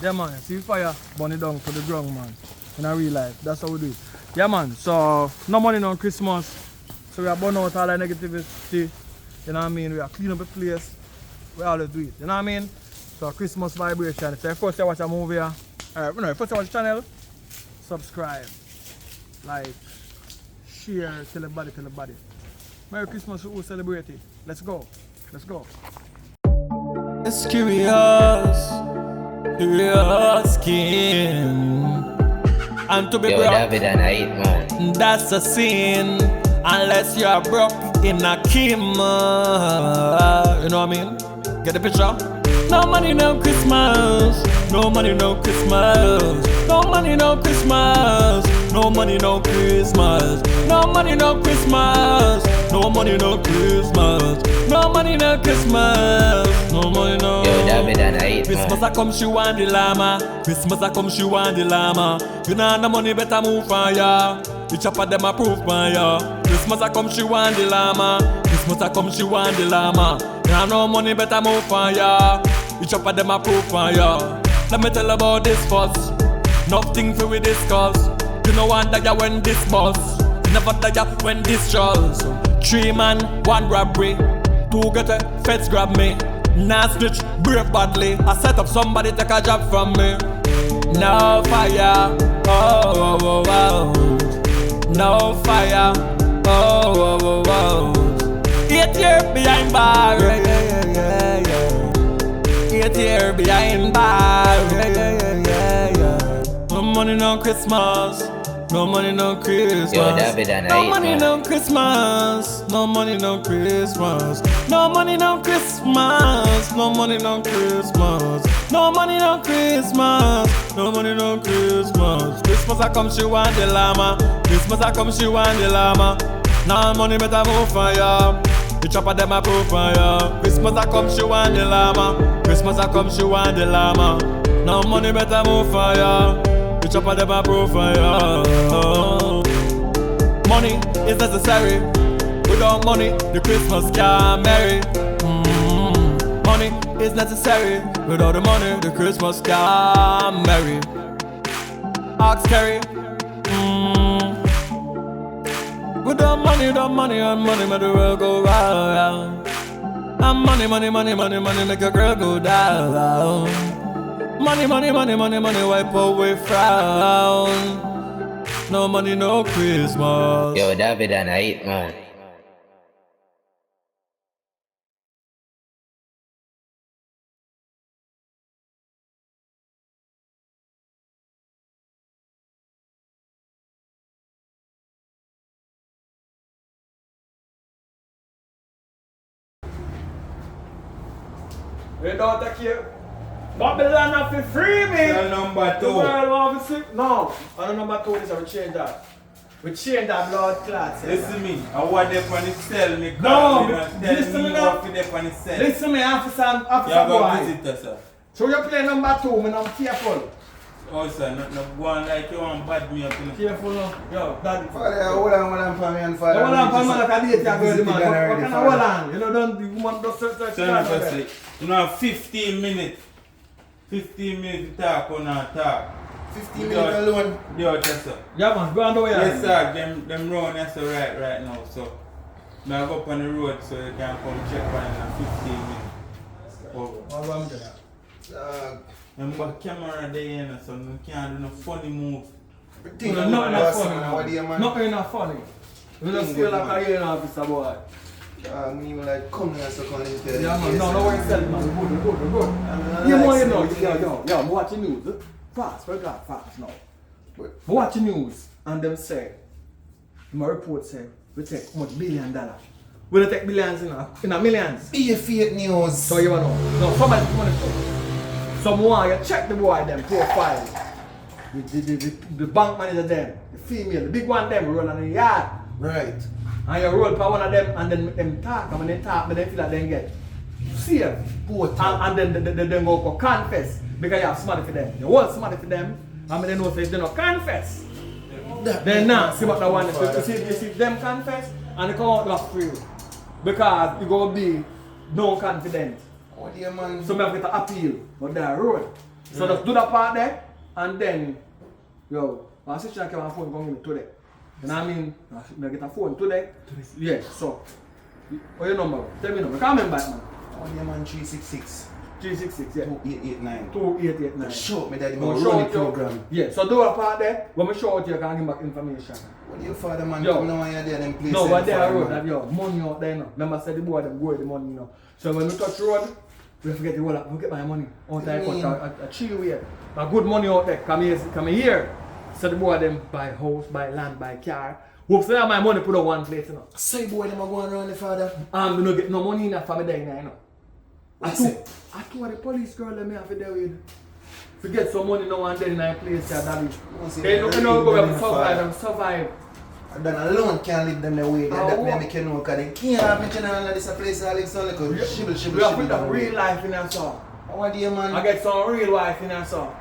Yeah, man. See fire, burn it down to the ground, man. In a real life. That's how we do it. Yeah, man. So, no money on Christmas. So, we are burn out all the negativity. You know what I mean? We are clean up the place. We always do it. You know what I mean? So, Christmas vibration. If you first you watch a movie, first you watch the channel, subscribe, like, share, tell everybody. Merry Christmas to who celebrate it. Let's go. Let's go. It's curious skin. And to be Yo, broke, David and I eat, man. that's a sin. Unless you are broke in a Kim. You know what I mean? Get the picture? No money, no Christmas. No money, no Christmas. No money, no Christmas. No money, no Christmas. No money, no Christmas. No money, no Christmas. No money, no Christmas. No money, no. Yo, David and I eat, Christmas man. a come, she want the llama. Christmas a come, she want the llama. You know the money better move for ya. The chopper them approve for ya. Christmas a come, she want the llama. Christmas a come, she want the llama. You know money better move for ya. The chopper them approve for ya. Let me tell about this first. Nothing for we discuss. You know one that ya when this boss. Never that ya when this shows. 3 man, 1 robbery. 2 get a feds grab me. Nah snitch, brave badly. I set up somebody take a job from me. No fire, oh, oh, oh, oh. No fire, oh, oh, oh, oh. 8 years behind bar, yeah, yeah, yeah, yeah. 8 years behind bar, yeah, yeah, yeah, yeah. No money, no Christmas. No money, no Christmas. Yo, David and I No eat, money, man. no Christmas. No money, no Christmas. No money, no Christmas. No money, no Christmas. No money, no Christmas. No money, no Christmas. Christmas I come, she want the llama. Christmas I come, she want the llama. Now money better move for ya. The chopper them a proof for ya. Christmas I come, she want the llama. Christmas I come, she want the llama. Now money better move for ya. The chopper them a proof for ya. Money is necessary. Without money, the Christmas can't merry. Money is necessary. Without the money, the Christmas can't merry. Ask Kerry. Without money, and money make the world go round. And money, make a girl go down. Money, wipe away frown. No money, no Christmas. Yo, David and I eat, man. We don't take care. Babylon have to free me. Tell number 2. The world want to see. No. And the number 2 is we change that. We change that blood clot. Listen me, I want them on the cell, me No, listen me me now. what for them on the cell. Listen me, officer You have a boy. visitor, sir. So you play number 2, man, I'm careful. Oh, sir, not go on like you want bad me up in the... Careful now. Yo, daddy. Father, hold on for me and father. Hold on, man, like I did your girl, man. What already, kind of father. hold on? You know, don't the woman does search. Sir, firstly, you know, 15 minutes. 15 minutes to talk on our talk. 15 minutes alone. Yo, yes, sir. Yeah, man, go on the way. Yes, sir, them round yes, sir, right now, so. I go up on the road so you can come check on in 15 minutes. Oh. What am I doing? Remember camera there, you know, so you can't do no funny move. Nothing not funny. We just feel like a hearing officer, boy. Me like come here so come in there. Yeah, man, no way tell man. Good. You know, yo, I'm watching news. Fast, very glad, fast now. I'm watching news and them say, my report say, we take how much $1 billion. We don't take billions in a millions. Be a fake news. So you know, no, somebody come on the phone. Someone, you check the boy, them profile. The bank manager, them, the female, the big one, them, run on the yard. Right. And you roll for one of them and then them talk, and when they talk, they feel like they get saved. And then they go confess because you have somebody for them. You want somebody for them, and they know if they don't confess, then now see what the one is. You see them confess and they come out off free. Because you go be no confident. Oh dear man. So I have to appeal, but they're road. So just do that part there, and then, yo, my sister came on phone come with me today. You know what I mean? I get a phone today. Yeah, so, what your number? Tell me number. Come in back, man. Oh, yeah, man, 366. 366, yeah. 2889. 2889. Show me that you Go run show the it you. program. Yeah, so do a part there. When I show it you, can give back information. What your father, man? Yo. Come now and you're there, them place. No, but there road that yo, money out there, you know. Remember, I said the boy them go with the money, you know. So when we touch road, we forget the whole lot. We get my money. Out there, a chill way. But good money out there. Come here. So the boy them buy house, buy land, buy car. Hope so that my money put on one place, you know. So you boy them are going around the father? We don't get no money in that family there, you know. I What's it? told the police girl let me have it there with. Forget some money now and then in a place that daddy. Once They don't go and survive. And then alone can't leave them the way. That may make you know, because they can't have me general this place I live so like a shibble. We have put up real life in our song. I want you, man. I get some real life in our song.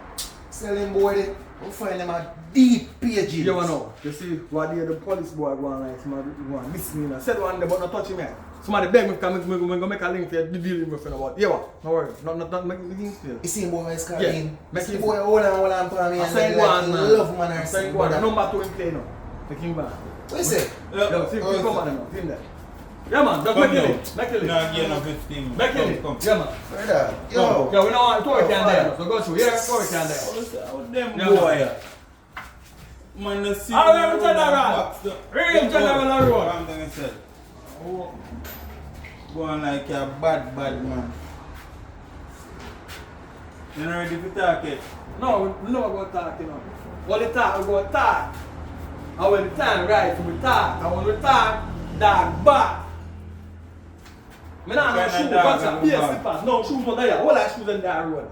Sell them boy, they we'll find them a deep pages. You know, you see what the police boy go on like somebody go and miss me. I said one day but not touch me. Somebody beg me come go make a link for the deal with my friend about. Yeah, what? No worry. Not make me feel. You see boy is calling. Yeah. Make the boy hold on for me. I And say like one man. love man or I say something. one. brother. Number 2 in play now. The king band. What you say? Yo, see if you come on now. See him there. Yeah man, just make it in. Make it in. No, again, no 15. Make it in. Come. Yeah man. Brother, Yo, yo. we don't want to work can there. So go through. Yeah, work can there. How's them Yeah, boy? Man, the city. How them general? Real general on road. I'm gonna say. Going like a bad man. You not ready to talk it? No, we never go talk, you know. When we talk, we go talk. And when the time right, we talk. And when we talk, dog back. Me nah no What kind shoes, of dog what's are a we beer on? slippers. No shoes not there. All that shoes in that road.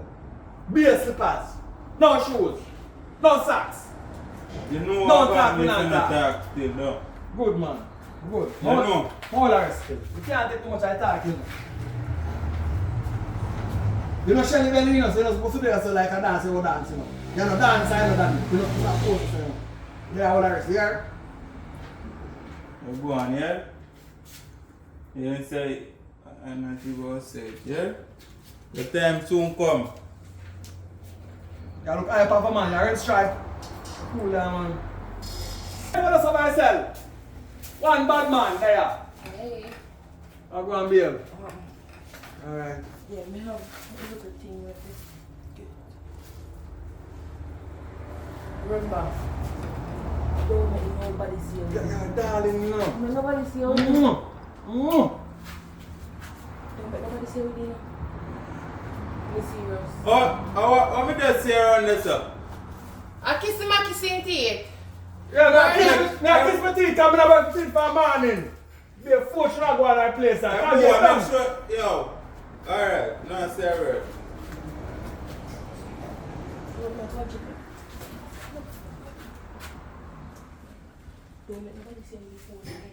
Beer slippers. No shoes. No socks. You know Don't what talk, I'm we going not to talk. talk still, no. Good man. Good. You know. More respect. You can't take too much I talk, you know. You know Shelly Belly, you know, so you're not supposed to do it so like a dance, you dance, you know. You're not dance, I know that. You're not supposed to, you know. Yeah, all the rest, you hear? You go on, yeah? You don't say, I'm not even say it, yeah? The time soon come. You look hype of a man, you're in stripe. Cool down, man. Hey, what else have I said? One bad man, there. Hey. I'll go and bail. Alright. Yeah, me have a little thing with this. Remember, don't let nobody see you. Yeah, darling, you know. No, nobody see you. Mm. Don't let nobody see you, Dina. Me serious. What me just say around this up? I kiss him, I kiss him teeth. Yeah, now kiss my teeth, I'm gonna teeth for a morning. Be a fool, should not go to that place. I can't get Make down. sure, yo. Alright, now say a word. Don't let nobody see you before again.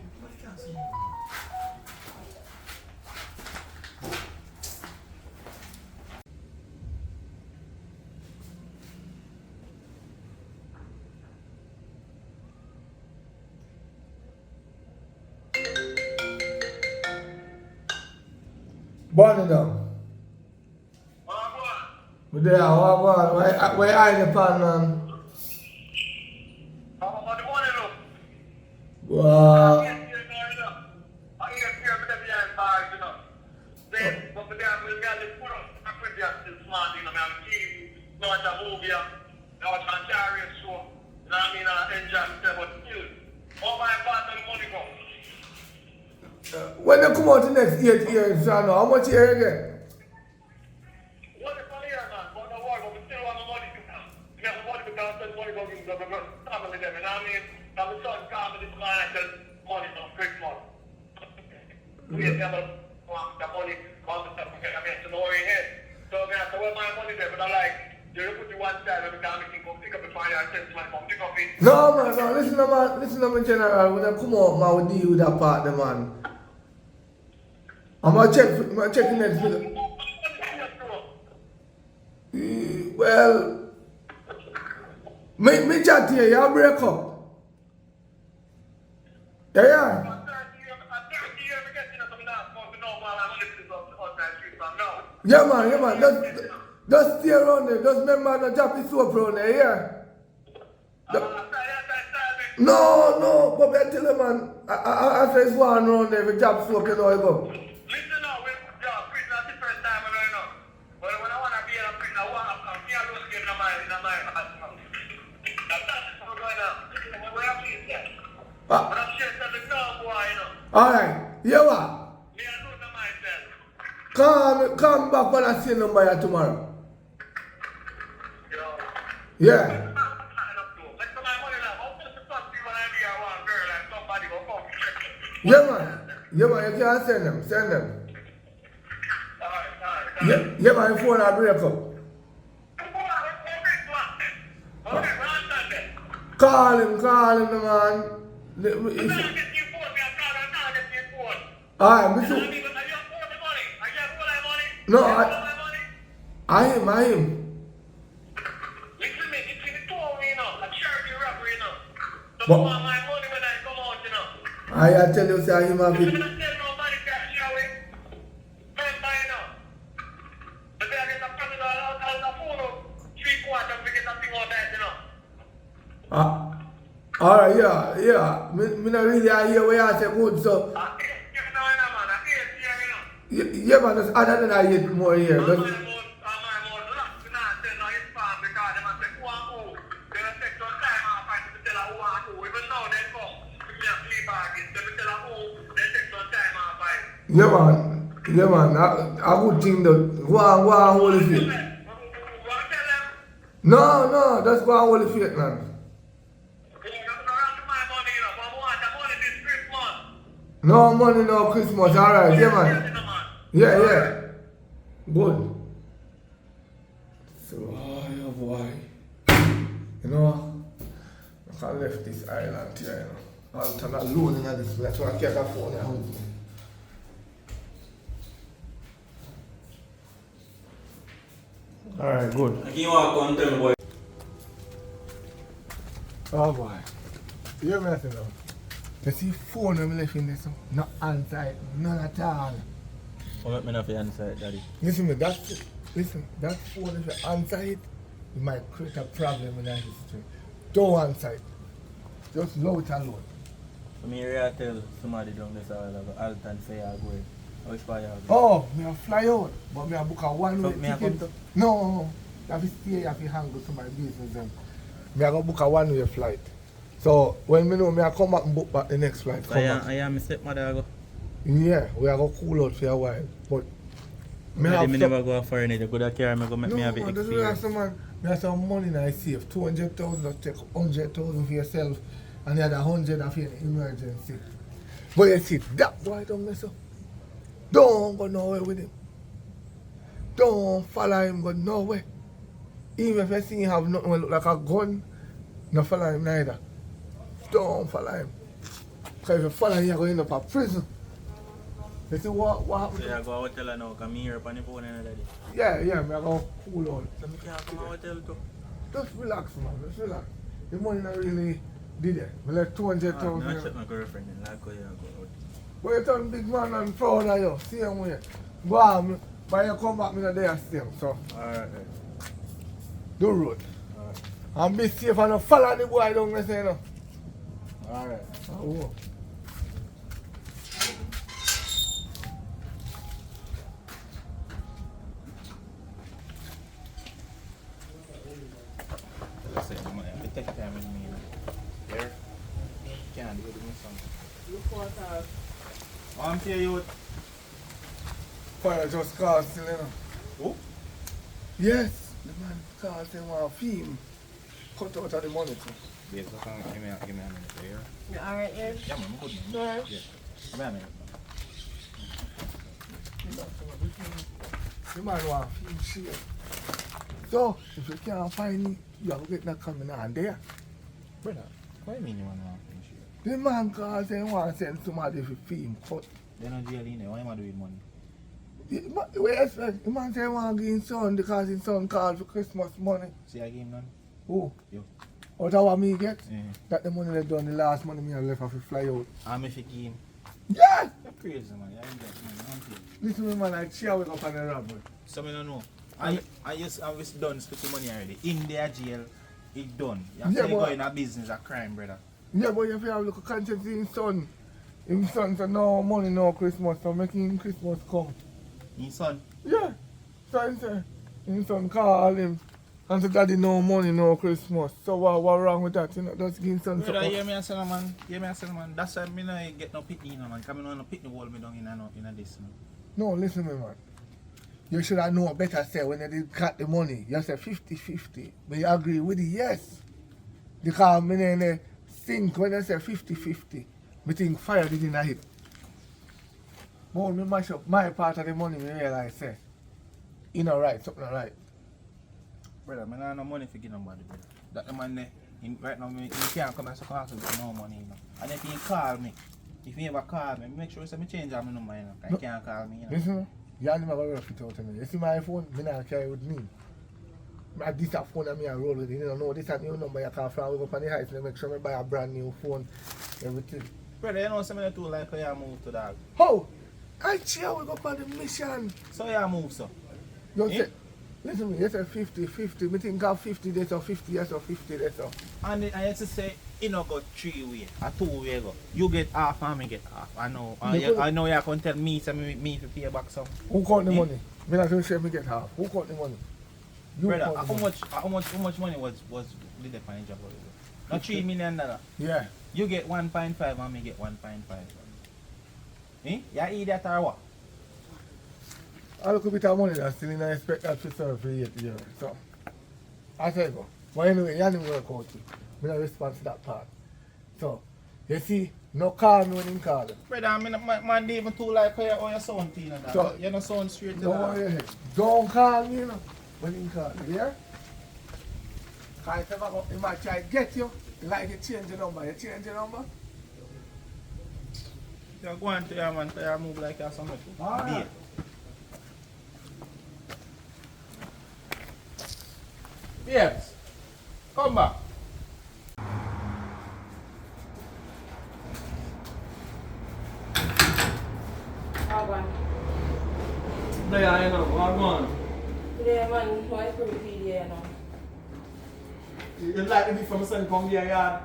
Burn it down. But there, where I the pan, man? Wow. When they come out the next 8 years, so how much you hear again? No man, no, listen to me general, when I come out, man, we deal with that part, the man. I'm gonna check the next video. Well, me chat here, y'all break up. Yeah. Yeah man, Just stay around there. Just remember not drop his soap around there, yeah? No, Bobby, I tell you, man. I say it's one around there. If you drop soap, you know how it go. Listen now, we print that's the first time I know. But when I want to be in a print, I want to come here and get in my that's what's going on. What I'm saying, sir. But I'm sure that the dog boy, you know. Alright, you what? Me, I know the myself. Come back when I see number here tomorrow. Yeah. Yeah, man, you can send them. Yeah, man, your phone will break up. Call him, man. Alright, Mr. No, I him. What? I tell you, say him have it. Alright, yeah. Me not really hear what you say good, so. Yeah, man, just other than I get more here. Yeah, man, I would think that go on hold the faith. No, just go on hold the faith, man. No money, no Christmas, alright, yeah, man. Yeah. Good. So, yeah, boy. You know, I can't left this island here, you know. I'm alone in this place, so I can't afford it. Alright, good. Can you walk on tell me, boy? Oh boy. You hear me nothing now? You see phone I'm left in this, not answer it, none at all. What make me not answer it, daddy? Listen, that phone, if you answer it, you might create a problem in that history. Don't answer it. Just leave it alone. I mean, I tell somebody down this all of the Alton say you're going. How much far you going? Oh, me a fly out, but me a book a one-way So, me a ticket. come No, you have to stay, you have to hang with somebody business them. Me a go book a one-way flight. So, when me know, me a come back and book back the next flight. I am my stepmother go. Yeah, we are going to cool out for a while. But Me never go foreign, you could have carry me go make me have man, it that's experience. man. You have some money now I save. 200,000 or take 100,000 for yourself and the other 100 for an emergency. But you see, that boy don't mess up. Don't go nowhere with him. Don't follow him go nowhere. Even if you see him have nothing that look like a gun, don't follow him neither. Don't follow him. Because if you follow him, you're going to end up in prison. You see what happened? So you go to hotel now, come here on the phone and daddy. Yeah, me I go cool out. So me can't come to hotel too. Just relax, man. Just relax. The money not really did it. Me like 200,000. I check my girlfriend and like how you go out. But you turn big man and proud of you. Same way. Go on, but you come back, me not there still. So, Alright. do road. And be safe and not follow the boy down there, you know. Alright. Oh. Listen, I take time with me. Here. Can't do it with me son. Look what I'm here, you. Fire just called still, you know. Who? Yes, the man called him a film. Cut out of the money too. Yes, give me a minute here. You alright, yeah? Yeah, man, I'm good. You alright? Yeah. Give me a minute. The man want film share. So, if you can't find me, you have to get that coming on there. Brother, what do you mean you want to finish here? The man calls and he want to send somebody for film cut. They're not jail in there. What am I doing with money? We expect the man say he want to give his son because his son called for Christmas money. See, I gave him none. Who? You. Out of what me get? Yeah. That the money they done, the last money me have left off to fly out. I'm if you give him. Yes! You're crazy, man. You ain't got money. Listen to me man, like share with up on the robbery. So, I don't know. And it's done spending money already. In their jail, it's done. You have Yeah, to but- go in a business, a crime, brother. Yeah, but you have to have a look conscience in his son. His son said no money, no Christmas, so making Christmas come. His son. Yeah. So he said, his son call him and said, Daddy, no money, no Christmas. So what wrong with that? You know, just give his son Brother, something. hear me a say, man. Hear me a say, man. That's why me no get no pitney, man. Because I no pitney wall me down in a this, man. No, listen to me, man. You should have known better, say, when you did cut the money, you say 50-50. But you agree with it, yes. Because me then think when I say 50-50, me think fire didn't hit. But when me mash up my part of the money, me realize, say, you know right, something not right. Brother, I have no money for give nobody, brother. That the man there, right now, he can't come and say, call me for no money, you know. And if he call me, if he ever call me, make sure he say me change my number, you know. He can't call me, you know. Listen, you never go rough it out to me. You see my phone, me not carry with me. I this a phone and me I roll with it. You don't know this a new number you can fly go up on the heights and make sure me buy a brand new phone, everything. Brother, you know some of the two like how you move to that. How? I cheer we go on the mission. So you move, so. You Eh? say, listen to me, you say 50-50. Me think of 50 days or 50 years or 50 days or. And I used to say, you know, go 3 way, or 2 way go. You get half and me get half. I know. I know you can tell me, so me to pay back some. Who count the Eh? money? Me not going to say me get half. Who count the money? You Brother, count the money. how much money was the definite job? Not $3 million. Yeah. You get 1.5 and me get 1.5. Eh? You idiot or what? A little bit of money that's still in I expect that to serve for 8 years. So, I tell you go. But anyway, you didn't work out it. Me not respond to that part. So, you see, no call me when him call you. Brother, I mean, man, they even too like how you sound to you know that. So- You don't sound straight to Don't that. worry your head. Don't call me, you know, when him call you. Yeah? Because if ever he might try to get you, like you change the number. You change the number? You're going to your man, you move like you're somebody. Alright. Yes. Come back. How one? There, you know, what man? Today, man, why pretty video, you know? You like to be from son come here, yard?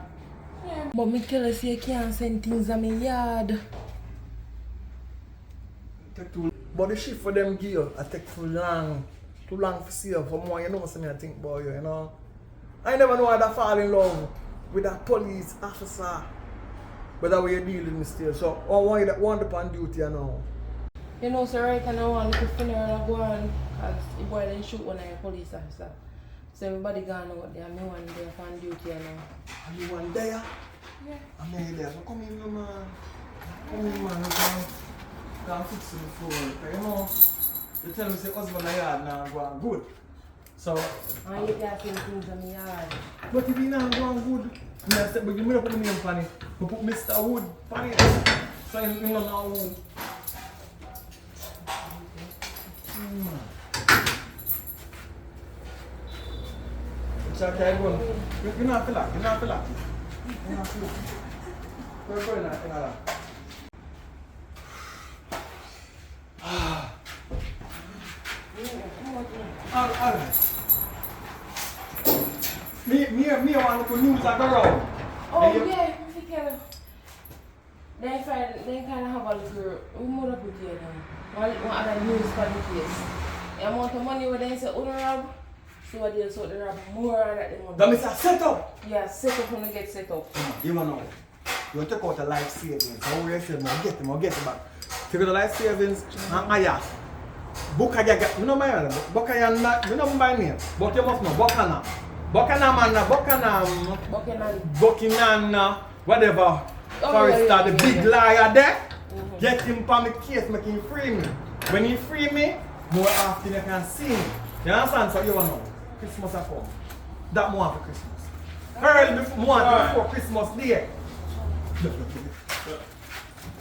Yeah. But me tell you, say you can't send things on me yard. Take too. But the shift for them gear, I take too long. Too long for see for more, you know what I think about you, you know. I never know how to fall in love with a police officer. But that way you deal with me still. So I want that one upon duty, you know. You know, so right now, I want to funeral go on because the boy didn't shoot one of your police officer. So everybody gone out there, me one there on duty, you know. And you one there? Yeah. I'm here there. So come in, man. Come in, man. Go and fix it before. You know, you tell me say husband in yard now going good. So, And you can't send things on me yard. but if you not going good, me I said, but you don't put me name on it. You put Mr. Wood on it. So you don't know who. It's okay, go on. You not feel like, you not feel like. You not feel like. Go on, I feel like. Alright. Me want to put news at the road. Oh, And you- yeah, we kind of. They kind of have a little. We moved up with you now. One other news for the case. The amount of money where they say, "Uno rob." See what they sort the rob more than the money. That means I set up. Yeah, set up when they get set up. You don't know. You take out a life savings. How we say, I'll get it back. Take out the life savings and aya. Bukaya, you know my name. Bukaya, you know my name. But you must know Bokana. Bokana man, Buckingham, whatever. Forrester, the big liar there. Get him from the case, make him free me. When he free me, more often you can see me. You understand? So you know, Christmas at home. That more for Christmas. Early before Christmas Day.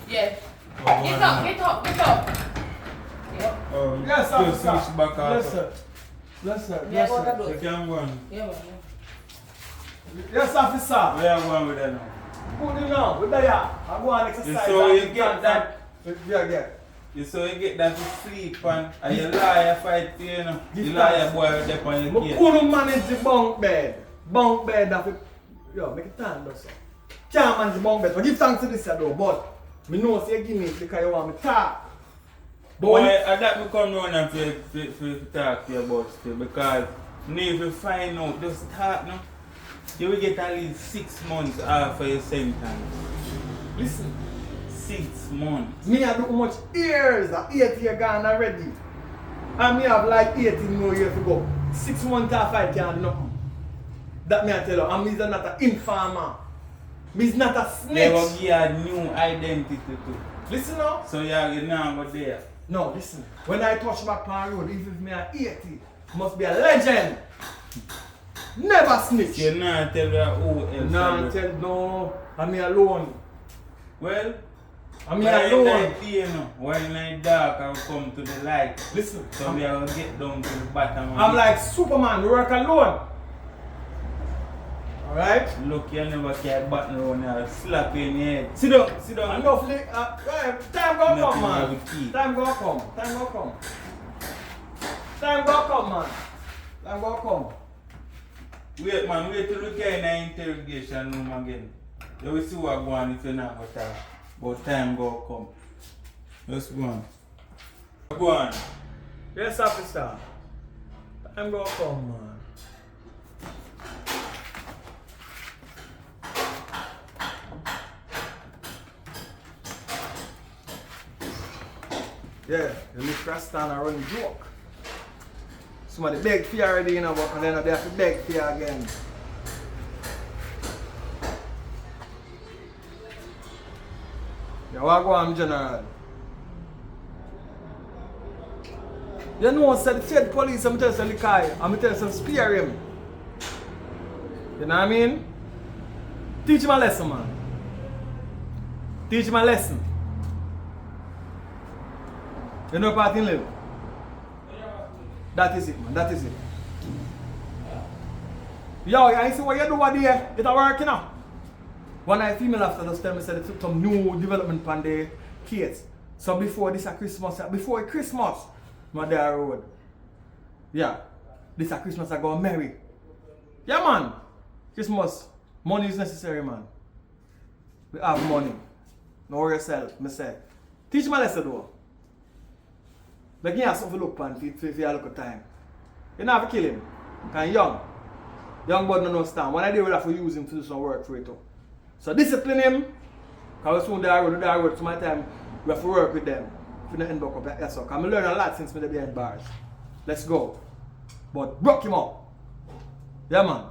Yeah. Get up. Yep. Yes, sir. switch back out. Yes, sir. Yes, sir. Yeah, Yes, go sir. that door. You can go on. Yeah, man. Yes, officer. Where are you going with that now? Good enough. With that, I go and exercise. So and you get that. Yeah. You so you get that to sleep and you liar fight for you know. The liar boy out there on your I case. couldn't manage the bunk bed. Bunk bed that yo, make it time though, sir. Can't manage the bunk bed. But give thanks to this though, but me know say you give me it because you want me to talk. Boy, I that me come round and for talk to you about still because if you find out, just talk now. You will get at least 6 months after your sentence. Listen, 6 months. me have too much years, 8 years gone already. And me have like 18 more years to go. 6 months after I can't do nothing. That me I tell you, and me's not an informer. Me's not a snitch. They will give you a new identity too. Listen now. So you now go there. No, listen. When I touch back on the road, even if me are 80, must be a legend. Never snitch. You not tell you who else. Nah, tell no. I'm me alone. Well, I'm me when alone. I see you know, when I dark I will come to the light. Listen. So we will get down to the bottom of I'm it. like Superman, we work alone. Alright? Look, you never carry button around here, slap you in the head. Sit down, sit down. Enough, right, time go Nothing come, man. with key. Time go come. Time go come. Time go come, man. Time go come. Wait man, wait till we get in the interrogation room again. You will see what go on if you're not going to talk. But time go come. Just go on. Go on. Yes, officer. Time go come, man. Yeah, you look Rasta and run joke. Somebody beg for you already, you know, but then they have to beg for you again. Yeah, what go on, General? You know, said the state police, I'm telling you, I'm telling you, spare him. You know what I mean? Teach him a lesson, man. Teach him a lesson. You know part in live? That is it, man. That is it. Yo, I see what you do over there. It's working now. One night female after just tell me said they took some new development on the case. So before this a Christmas, before Christmas, my there road. Yeah. This a Christmas I go marry. Yeah man. Christmas. Money is necessary, man. We have money. Know yourself, me say. Teach my lesson though. Like, you have something to look on for you look at time. You don't have to kill him. Because he's young. Young boy don't understand. One day we'll have to use him to do some work for it too. So discipline him. Because we soon do that road. So my time we have to work with them. If you don't end up like that. Because I learn a lot since we're behind bars. Let's go. But broke him up. Yeah man.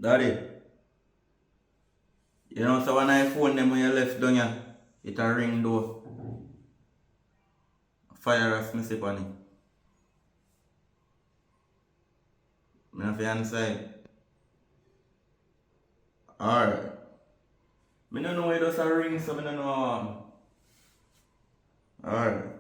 Daddy, you know, so when I phone them when you left down here, it a ring door. Fire off me sip on it. Me have to answer it. Alright. Me don't know why it does a ring, so me don't know. Alright.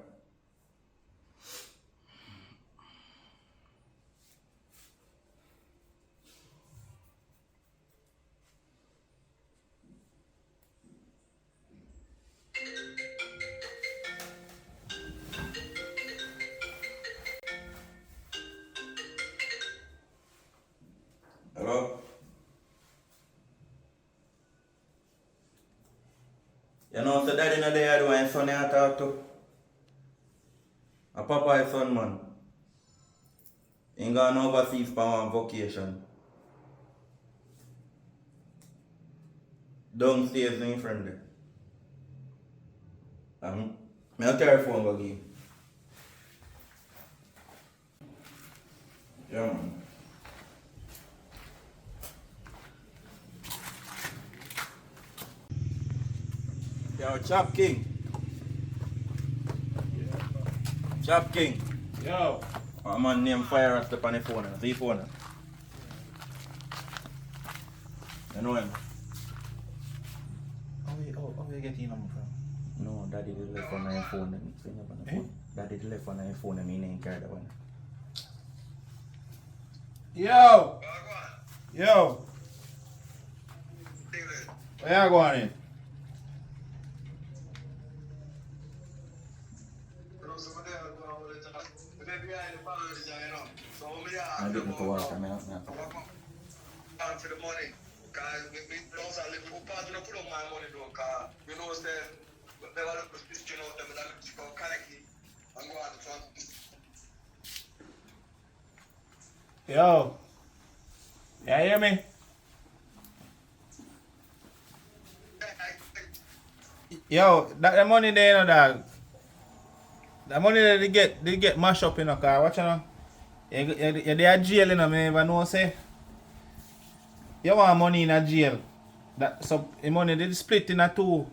You know, so daddy not there, when son I talk to. A papa is son, man. He gone overseas for one vacation. Downstairs in friendly. I'll carry phone go give. Yeah, man. Yo, Chop King. Chop King. Yo. A man named Fire Rasta on the phone. See phone. You know him? How you get your number from? No, daddy did left on my phone. Daddy did left on my phone and me ain't carry that one. Yo. Yo. Where you going in? I didn't go out. I'm out. For the money, because we also live for part of put up my money though, because you know they were looking for this, you know, them that look for Kaneki and go out the front. Yo. You hear me? Yo, that the money there, you know, dog. The money that they get mashed up in a car. Watch you know. You're there jail, you know, me never know say. You want money in a jail. That so the money they split in a two.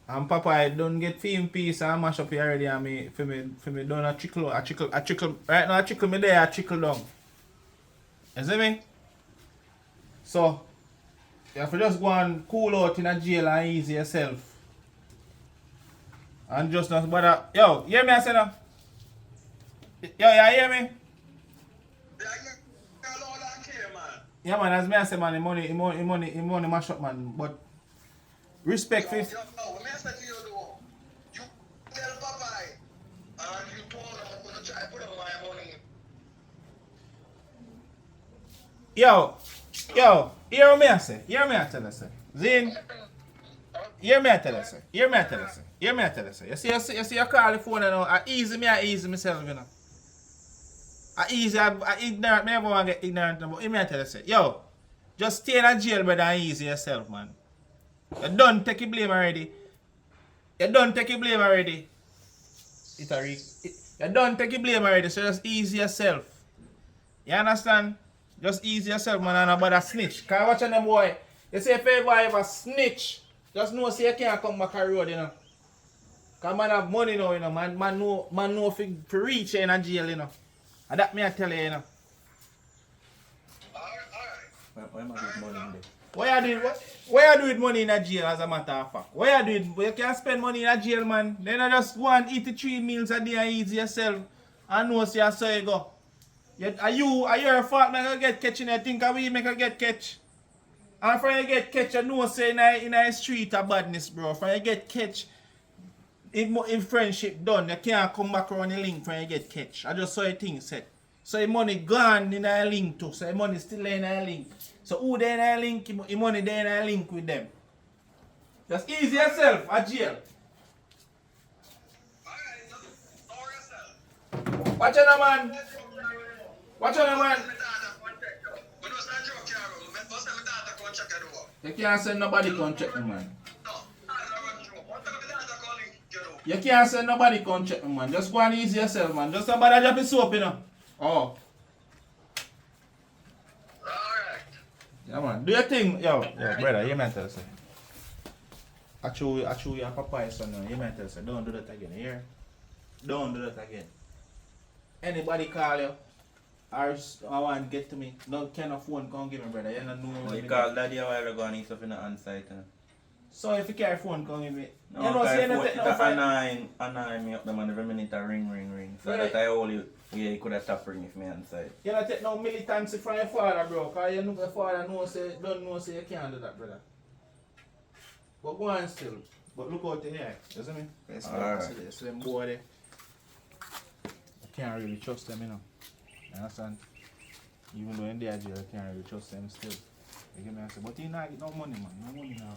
And Papa I don't get film piece and mash up here already and me for me done a trickle right now I trickle me there, I trickle down. You see me? So you have to just go and cool out in a jail and ease yourself. And just not bother. Yo, hear me I say now? Yo, you hear me? Yeah man, as me I say man, the money mash up man, but respect for Yo, when I say to you though, you tell Papa and you told him I'm going to try to put up my money. Yo, hear me I say, hear me I tell you say. Zin, hear me I tell you say, hear me I tell you say, hear me I tell you say. You see you call the phone you know, I easy myself you know. I ignorant, me never want to get ignorant, but hear me I tell you say, yo, just stay in a jail brother and easy yourself man. You done take your blame already. You done take your blame already. You done take your blame already, so just ease yourself. You understand? Just ease yourself, man, and about a snitch. Cause watch on them boy. You say if ever ever snitch, just know say you can't come back a road, you know. Cause man have money now, you know. Man know if you reach in a jail, you know. And that me I tell you, you know. Why am I getting money in there? What you do with money in a jail as a matter of fact? What you do with, you can't spend money in a jail man. Then you just go and eat 3 meals a day and eat yourself. And know see so you go. Are you a fault man gonna get catch in there? Think we make a get catch. And for you get catch, you know say in a street of badness, bro. For you get catch, in friendship done, you can't come back around the link when you get catch. I just saw a thing said. So your money gone in a link too. So your money still in a link. So who there in a link, your money there in a link with them. Just ease yourself at jail. Watch out man. Watch out man. You can't send nobody come check me man. You can't send nobody come check me man. Just go and ease yourself man. Just somebody drop his soap you know. Oh. Yeah man, do your thing, yo brother, you might tell us. I chew your papa son now, you might tell us, don't do that again, here. Don't do that again. Anybody call you, or I want to get to me, no kind of phone come give me brother, you don't know. You call daddy a while ago and he's up in the on-site. So if you carry phone come give me. No, you know say you don't take no phone. Annoy me up the man every minute a ring. So that I hold you, yeah, you could have stopped ring if me on side. You don't take no militancy from your father bro, because you know your father don't know say you can't do that brother. But go on still. But look out here, you see me? Yes, alright. So them boy there. I can't really trust them, you know. You understand? Even though in their jail, I can't really trust them still. You get me? I say, but you not get no money, man. No money now.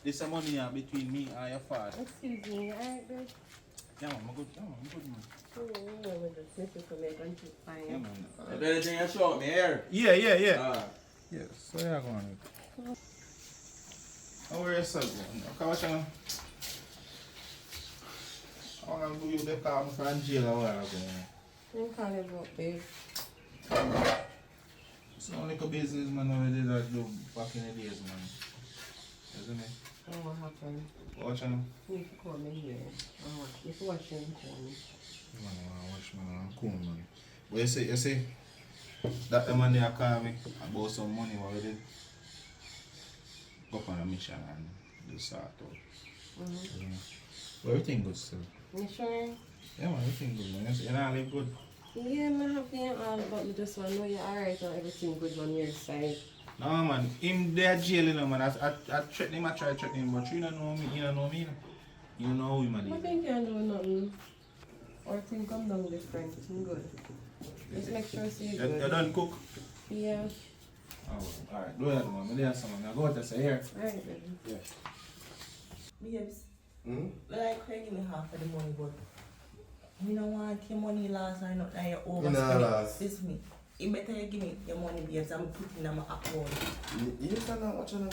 This is money between me and your father. Excuse me, alright, babe. Yeah, man, I'm good. Yeah, man, I'm good, man. We just need to make one trip fine. Yeah, man. If anything you show me here. Yeah. Ah. Yes, so yeah, go on. How are yourself, man? Okay, what's your name? I want to do you the car from jail a while ago, man. You can't live up, babe. It's not like a businessman already that do back in the days, man. Isn't it? What happened? What's your name? You need to come in here. You can watch him for me. Man, I want to watch, man. I'm cool, man. But you see, that the man there call me about some money already. Go up on a mission and do sort out. Yeah. But everything good still. You sure? Yeah, man, everything good, man. You know, I live good. Yeah, I'm happy and all, but I just want to know you're alright and everything good on your side. No, man, him there jail, you know, man. I threaten him, I try to threaten him, but you don't know me, you don't know me. You don't know him, man. I think you do nothing. Or things come down different. I'm good. Just make sure you good. You done cook? Yeah. Oh, alright, do that, man. I'm there, someone. I go out and say, here. Alright, baby. Yeah. Babes, like you give me half of the money, but you don't want your money last or not, and you overspend it. This me. You better you give me your money, babes, and put it in my account. You understand now what you know?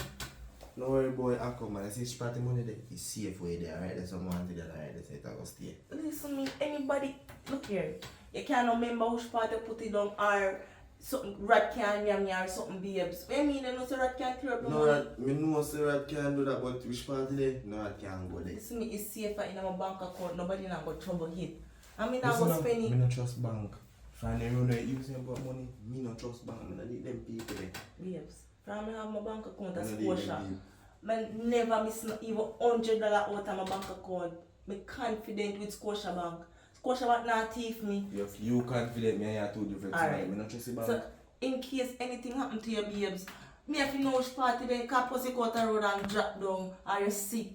No worry, boy, I come, man. I see spotty money there. It's safe way there, right? There's someone to that, right? They say that was stay. Listen me, anybody, look here. You can't remember which part you put it on or something rat can yam me or something, babes. What you mean, you know, so rat can clear up the No, money? rat, me know say rat can do that, but which part there? No, rat can't go there. Listen me, it's safer in my bank account. Nobody not got trouble hit. I mean, I was spending. Me no trust bank. Find a run you say about money, me no trust bank. Me no need them people there. Babes, from me have my bank account Me as no need them Scotia. people. Man never miss not even $100 out of my bank account. Me confident with Scotia Bank. Scotia Bank not thief me. If you confident, me I told you for Alright. me no trust the bank. So in case anything happen to your babes, me have to know which party they can pussy go out the road and drop down or you're sick.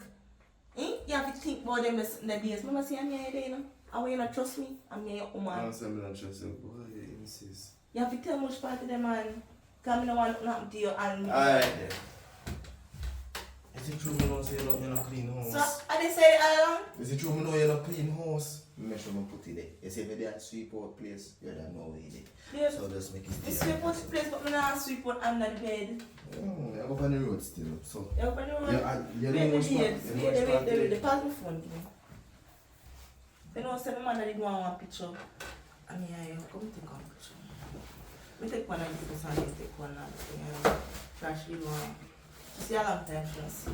Eh? You have to think about them in the babes. Remember see I'm here there, you know? And when you not trust me, I'm your I woman. don't say me no trust you. Boy, you insist. You have to tell me which party them man. Because I don't want nothing happen to you and me. Alright then. Is it true me know say you no clean house? So I did say along. Is it true me know you no clean house? Make sure me put it there. You say if you sweep out place, you don't know where it is. Babes, So just make it you stay. sweep out the place but me not sweep out under the bed. I go on the road still. So You open the road. you Wait, know which part. babes, You know which part they there. pass my phone to me. You know, say my man did one picture. I mean, I come take one picture. We take one and you take one and take one and flash you one. You see a long time she don't see.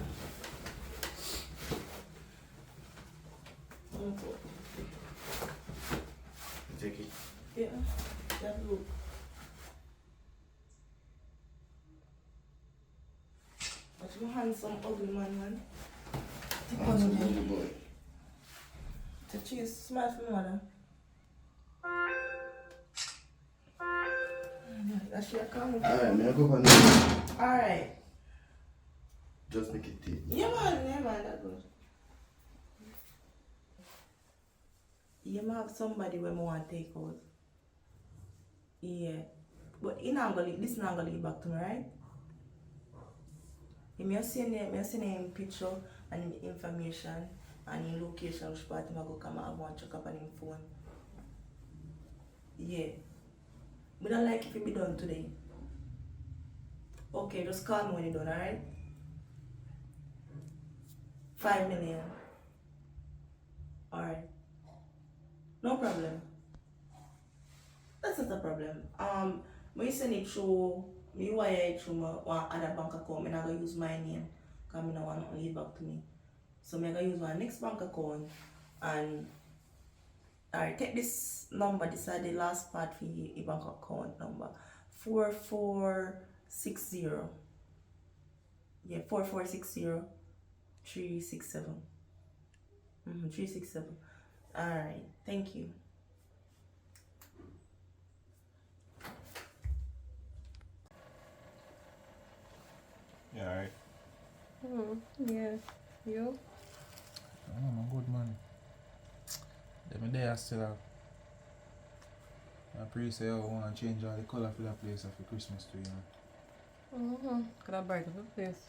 Take it. Yeah, that look. But you handsome ugly man. Take one of them. boy. To cheese, smile for me, mother. That's your comment. Alright, me I go on the Alright. just make it take. Yeah, man, that good. You might have somebody when I want to take out. Yeah. But this not gonna lead back to me, right? You may see name picture and him information and in location which part I go come and want to check up on him phone. Yeah. We don't like if it be done today. Okay, just call me when it's done, alright? 5 million. Alright. No problem. That's not a problem. When you send it through, me wire it through my other bank account, I'm not going to use my name because I don't want to leave back to me. So I'm going to use my next bank account and alright, take this number, this is the last part for your bank account number. 4460. Yeah, 4460 367. 367. Alright, thank you. Yeah, alright. Yeah. You? I'm a good man. Them there still have. I pray say I want to change all the colour for that place for Christmas too, you know. Could have brighten the place.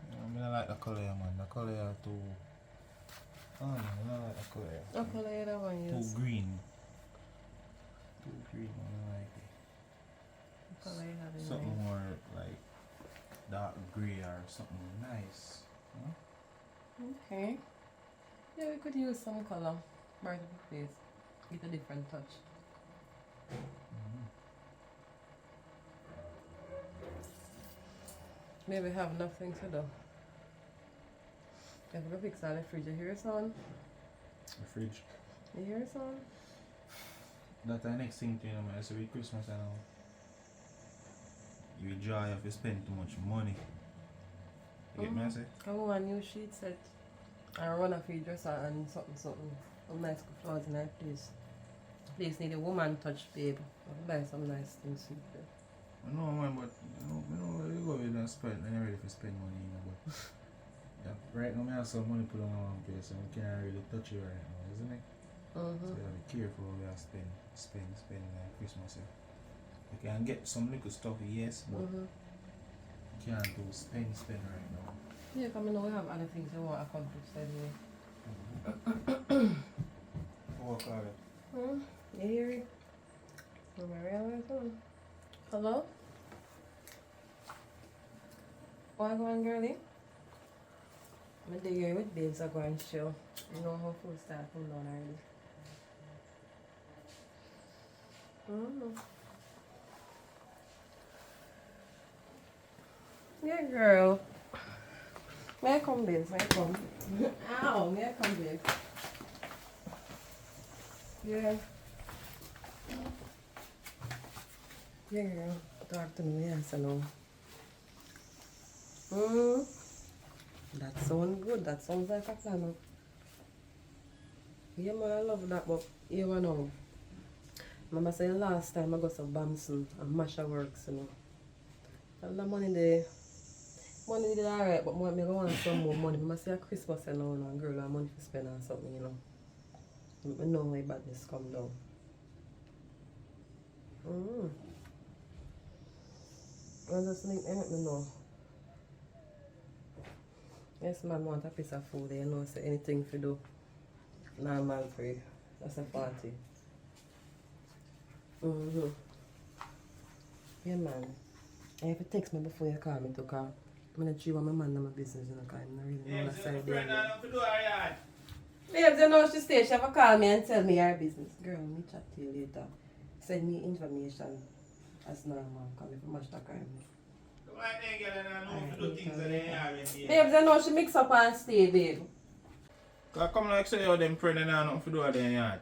I don't like the color, man. The color are too. Oh no, I don't like the color. What color you that one use? Too green. Too green, I don't like it. What color you have in Something mind? more like dark grey or something nice. Huh? Okay. Yeah, we could use some color. Bright up the face. Get a different touch. Maybe have nothing to do. If we fix all the fridge, you hear son? The fridge. You hear son? That's the next thing to you know, man. So with Christmas and all, you enjoy if you spend too much money. You get me, I say? I want a new sheet set. I run a feed dresser and something. Some nice flowers in that place. Place need a woman touch, babe. I'll buy some nice things for you. I know, man, but you know where you go with that spend, and you're ready to spend money, you know, but yeah, right now, I have some money put on one place, and we can't really touch it right now, isn't it? So you gotta be careful how you spend Christmas. Yeah. You can get some little stuff, yes, but you can't do spend right now. Yeah, because I know we have other things we want to accomplish anyway. Work harder. You hear it? Am I realizing something? Hello? What going, girlie? I'm there with babes are going show. You know how food start from down already. Yeah, girl. May I come, babes? May I come? Ow, may I come, babes? Yeah. Yeah, girl. Talk to me, yes, I know. That sounds good. That sounds like a plan. Yeah, man, I love that, but you know. Remember saying last time I got some Bamson and Masha works, you know. And the money there. Money did alright, but I want some more money. I say a Christmas and now, and girl, I have money to spend on something, you know. I know my badness come down. I just need to let me know. Yes, man, want a piece of food, you know, say anything to do. Normal for you. That's a party. Yeah, man. And if you text me before you call me to call, I'm going to chew on my man and my business, you know, because I don't really know that side there. Babes, you know she stay, she have a call me and tell me her business. Girl, me chat to you later. Send me information as normal, because if you match that crime. Babes, you know she mix up and stay, babe. Cause come like say, them pregnant and nothing to do at their yard.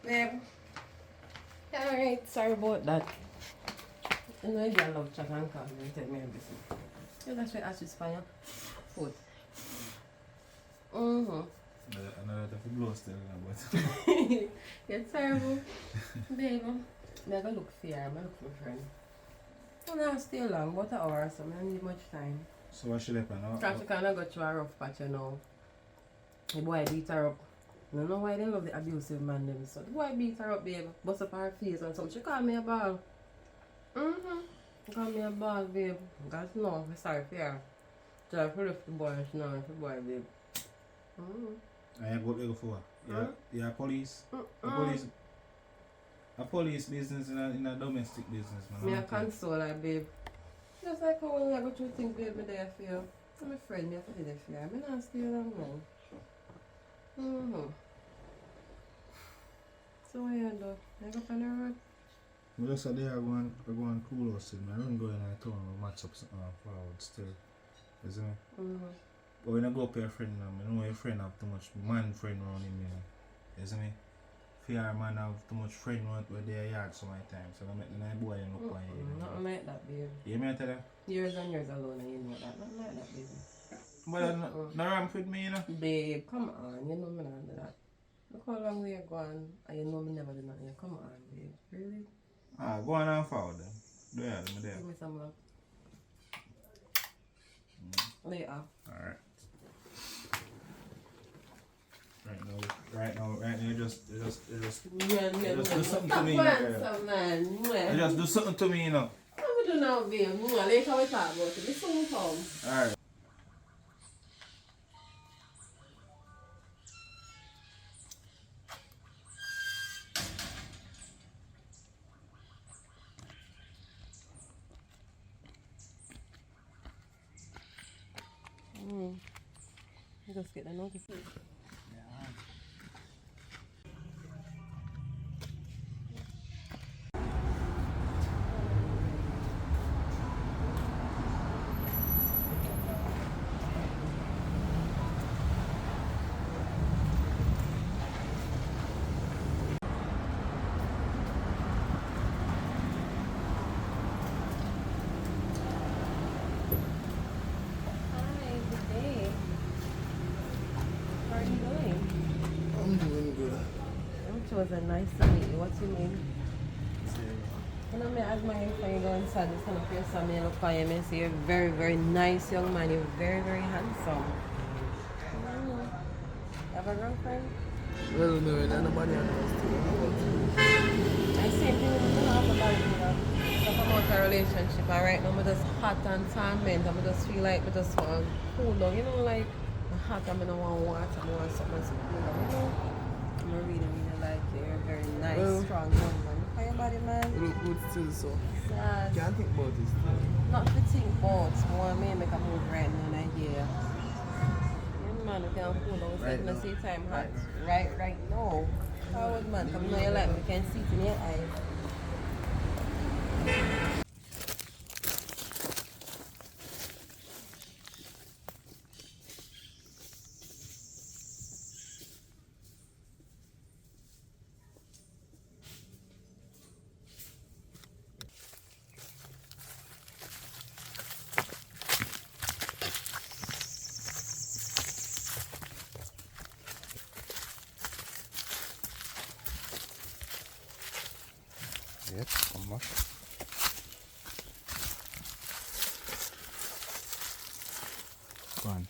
Babe. Alright, sorry about that. You know, I love chat and call me and tell me everything. You that's why I ask you to find your food. Another thing to blow still, but. You're terrible. Babe, I'm going to look for you. I'm going to look for a friend. I'm not stay long, about an hour, so I don't need much time. So what should happen now? Because she kind of got through a rough patch, you know. The boy beat her up. I don't know why they love the abusive man them. So the boy beat her up, babe. Bust up her face and something. She called me a ball. She called me a ball, babe. Because no, I'm sorry for her. So I put up the boy and she know the boy, babe. I go there for yeah, police. A police business in a domestic business, man. Me a console her, babe. Just like how when I go through things, babe, me there for you. I'm a friend, me have to be there for you. I'm not stay long now. So what you do? You go on the road? We just said they are going cool us. I don't go in a town and match up something forward still. You see me? But when I go up with your friend, I know your friend have too much man friend around him, you know. You see me? Fear man have too much friend around where they are yard so many times. So I make the night boy look on you. Nothing like that, babe. You hear me I tell you? Years and years alone and you know that. Nothing like that, baby. But no ramp with me, you know? Babe, come on. You know me not do that. Look how long we are gone and you know me never did nothing. Come on, babe. Really? Go on and forward then. Do you have me there? Give me some love. Later. Alright. Right now, you just do something to Stop me. handsome, man. You just do something to me, you know. What we do now, babe? Later we talk about it. This soon come. Alright. Just get the notification. I'm doing good. It was a nice to meet you. What's your name? You know, me as my for you go inside this kind of place, I mean, look for you and say you're a very, very nice young man. You're very, very handsome. You have a girlfriend? Well, no, nobody understands. I same thing with me half about it, you know. Talk about a relationship, and right now I'm just hot and torment. I just feel like I just want to cool down, you know, like I'm hot and I don't want water, I want something to cool down, you know. I'm really, really like you. You're a very nice, strong young man. Look at your body, man. Look good still, so. Sad. Can't think about this still. Not to think about, more me make a move right now, and I hear. Yeah, man, we can cool down. Right Right now. see time hot. Right now. Forward, man. Come know you like me, can see it in your eyes. Yep, come on. Go on.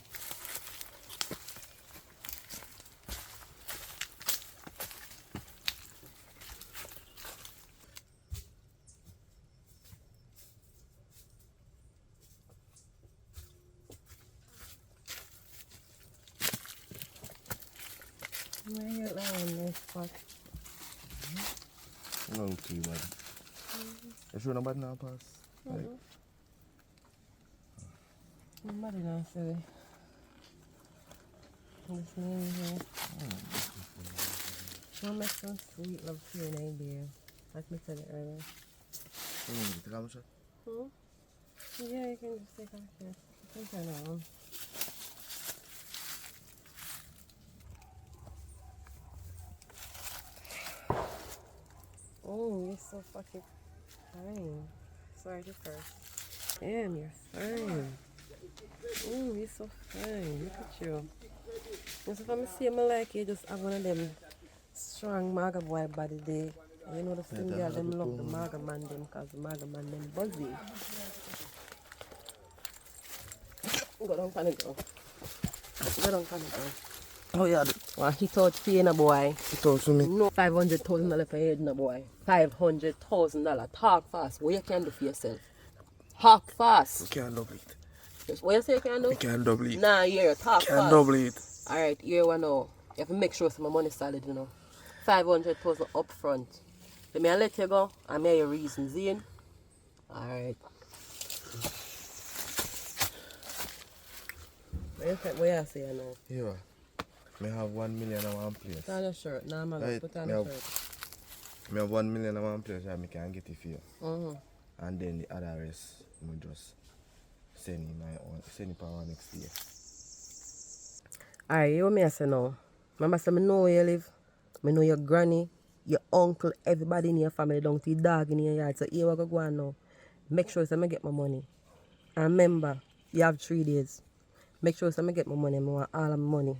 Where you lying this spot? No look too bad. You sure nobody now pass? Like, Nobody knows, silly. This name here. She'll make some sweet love to your name, dear. Like me said it earlier. take a shot. Yeah, you can just take off your. You can turn it on. Oh, you're so fucking fine. Sorry to curse. Damn, you're fine. Oh, you're so fine. Look at you. Just if I'm seeing me like you, just have one of them strong maga boy body day. And you know the thing, girl, them love the maga man them because the maga man them buzzy. Go down, panic girl. Go down, panic girl. Oh yeah, Well, he thought pay na boy. he talks to me. No, $500,000 for head na boy. $500,000. Talk fast. What you can do for yourself? Talk You fast. can't double it. Yes, what you say you can do? You can't double it. Nah, here, talk You can't fast. double it. Alright, here we know. You have to make sure some money solid, you know. 500,000 up front. Let me let you go. I may your reasons in. Alright. What you say now? Yeah. Me have 1 million on one place. Put on your shirt. Nah, man, Right, put on me your have- shirt. Me have 1 million on one place so I can get it for you. Mm-hmm. And then the other rest, me just send it my own, send it for one next year. Alright, you what me I say now? Remember say me know where you live. Me know your granny, your uncle, everybody in your family down to your dog in your yard. So here we go on now. Make sure say me get my money. And remember, you have 3 days. Make sure say me get my money. I want all of my money.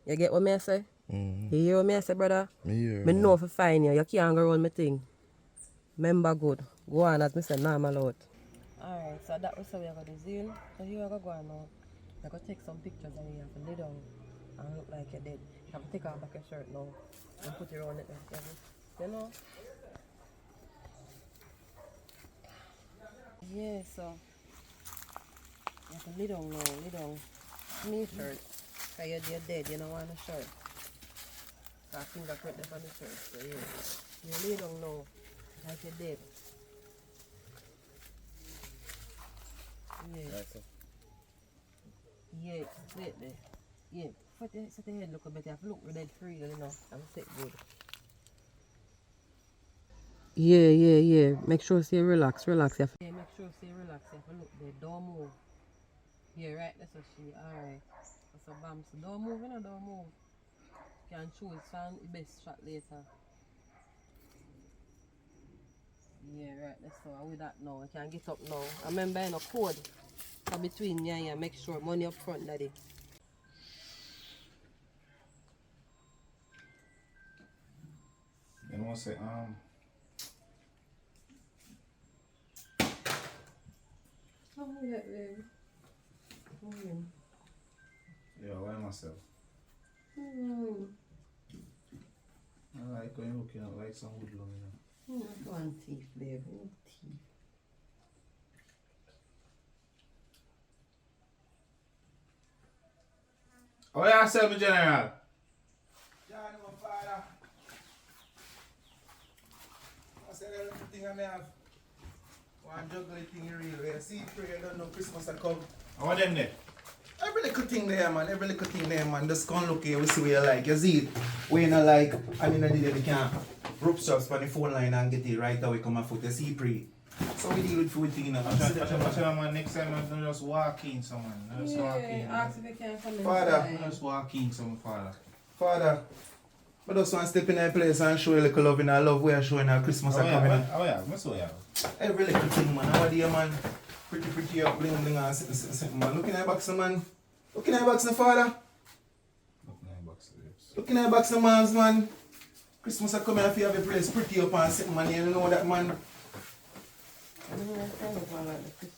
You get what me I say? Mm-hmm. You hear what me I say, brother? Me hear. Me know if I find you. You can't go around me thing. Remember good. Go on as me say normal out. Alright, so that was how we are going to zoom. So here we go on now. You're going to take some pictures and you have to lay down and look like you're dead. Have to take off back your shirt now and put it around it. You know? Yeah, so you have to lay down now, lay down. Me shirt. Because you're dead, you don't want a shirt. So I think I put that on the shirt. So yeah. You lay down now, like you're dead. Yeah. That's it. Yeah, wait there. Yeah. Set your head look a bit. You have to look dead free, you know. I'm sick good. Yeah. Make sure you relax. Yeah, make sure you relax. You have to look there. Don't move. Yeah, right. That's what she. Alright. That's a bam. So don't move, don't move. You can choose. Find the best shot later. Yeah, right. That's all. With that now. I can get up now. I remember in a code. So between yeah, make sure money up front, daddy. You know what I say? Oh, yeah, baby. Yeah, why myself? I like when you looking at like some woodlum, you know. One teeth, baby. One teeth. Oh, yeah, sell me, General. John, my father. I said everything I may have. One juggling thing real. You see, pray you don't know Christmas will come. I want them there. Every little thing there, man. Every little thing there, man. Just come look here, we see what you like. You see it? We not like, I mean, I did we can rope straps on the phone line and get it right away, come and foot. You see, pray. So we deal with food thing, you know. Watch out, man. Next time, man, don't just walk in, someone. Don't just walk in. Ask if you can come in. Father. Don't just walk in, some father. Father, I just want to step in that place and show you a little love in our love we are showing our Christmas are coming. Oh, yeah, what's so, yeah? Every little thing, man. How are you, man? Pretty up, bling, bling, and something, man. Look in that box, man. Look in that box, father. Look in that box, man. Christmas are coming if you have a place pretty up and something, man. You know that, man.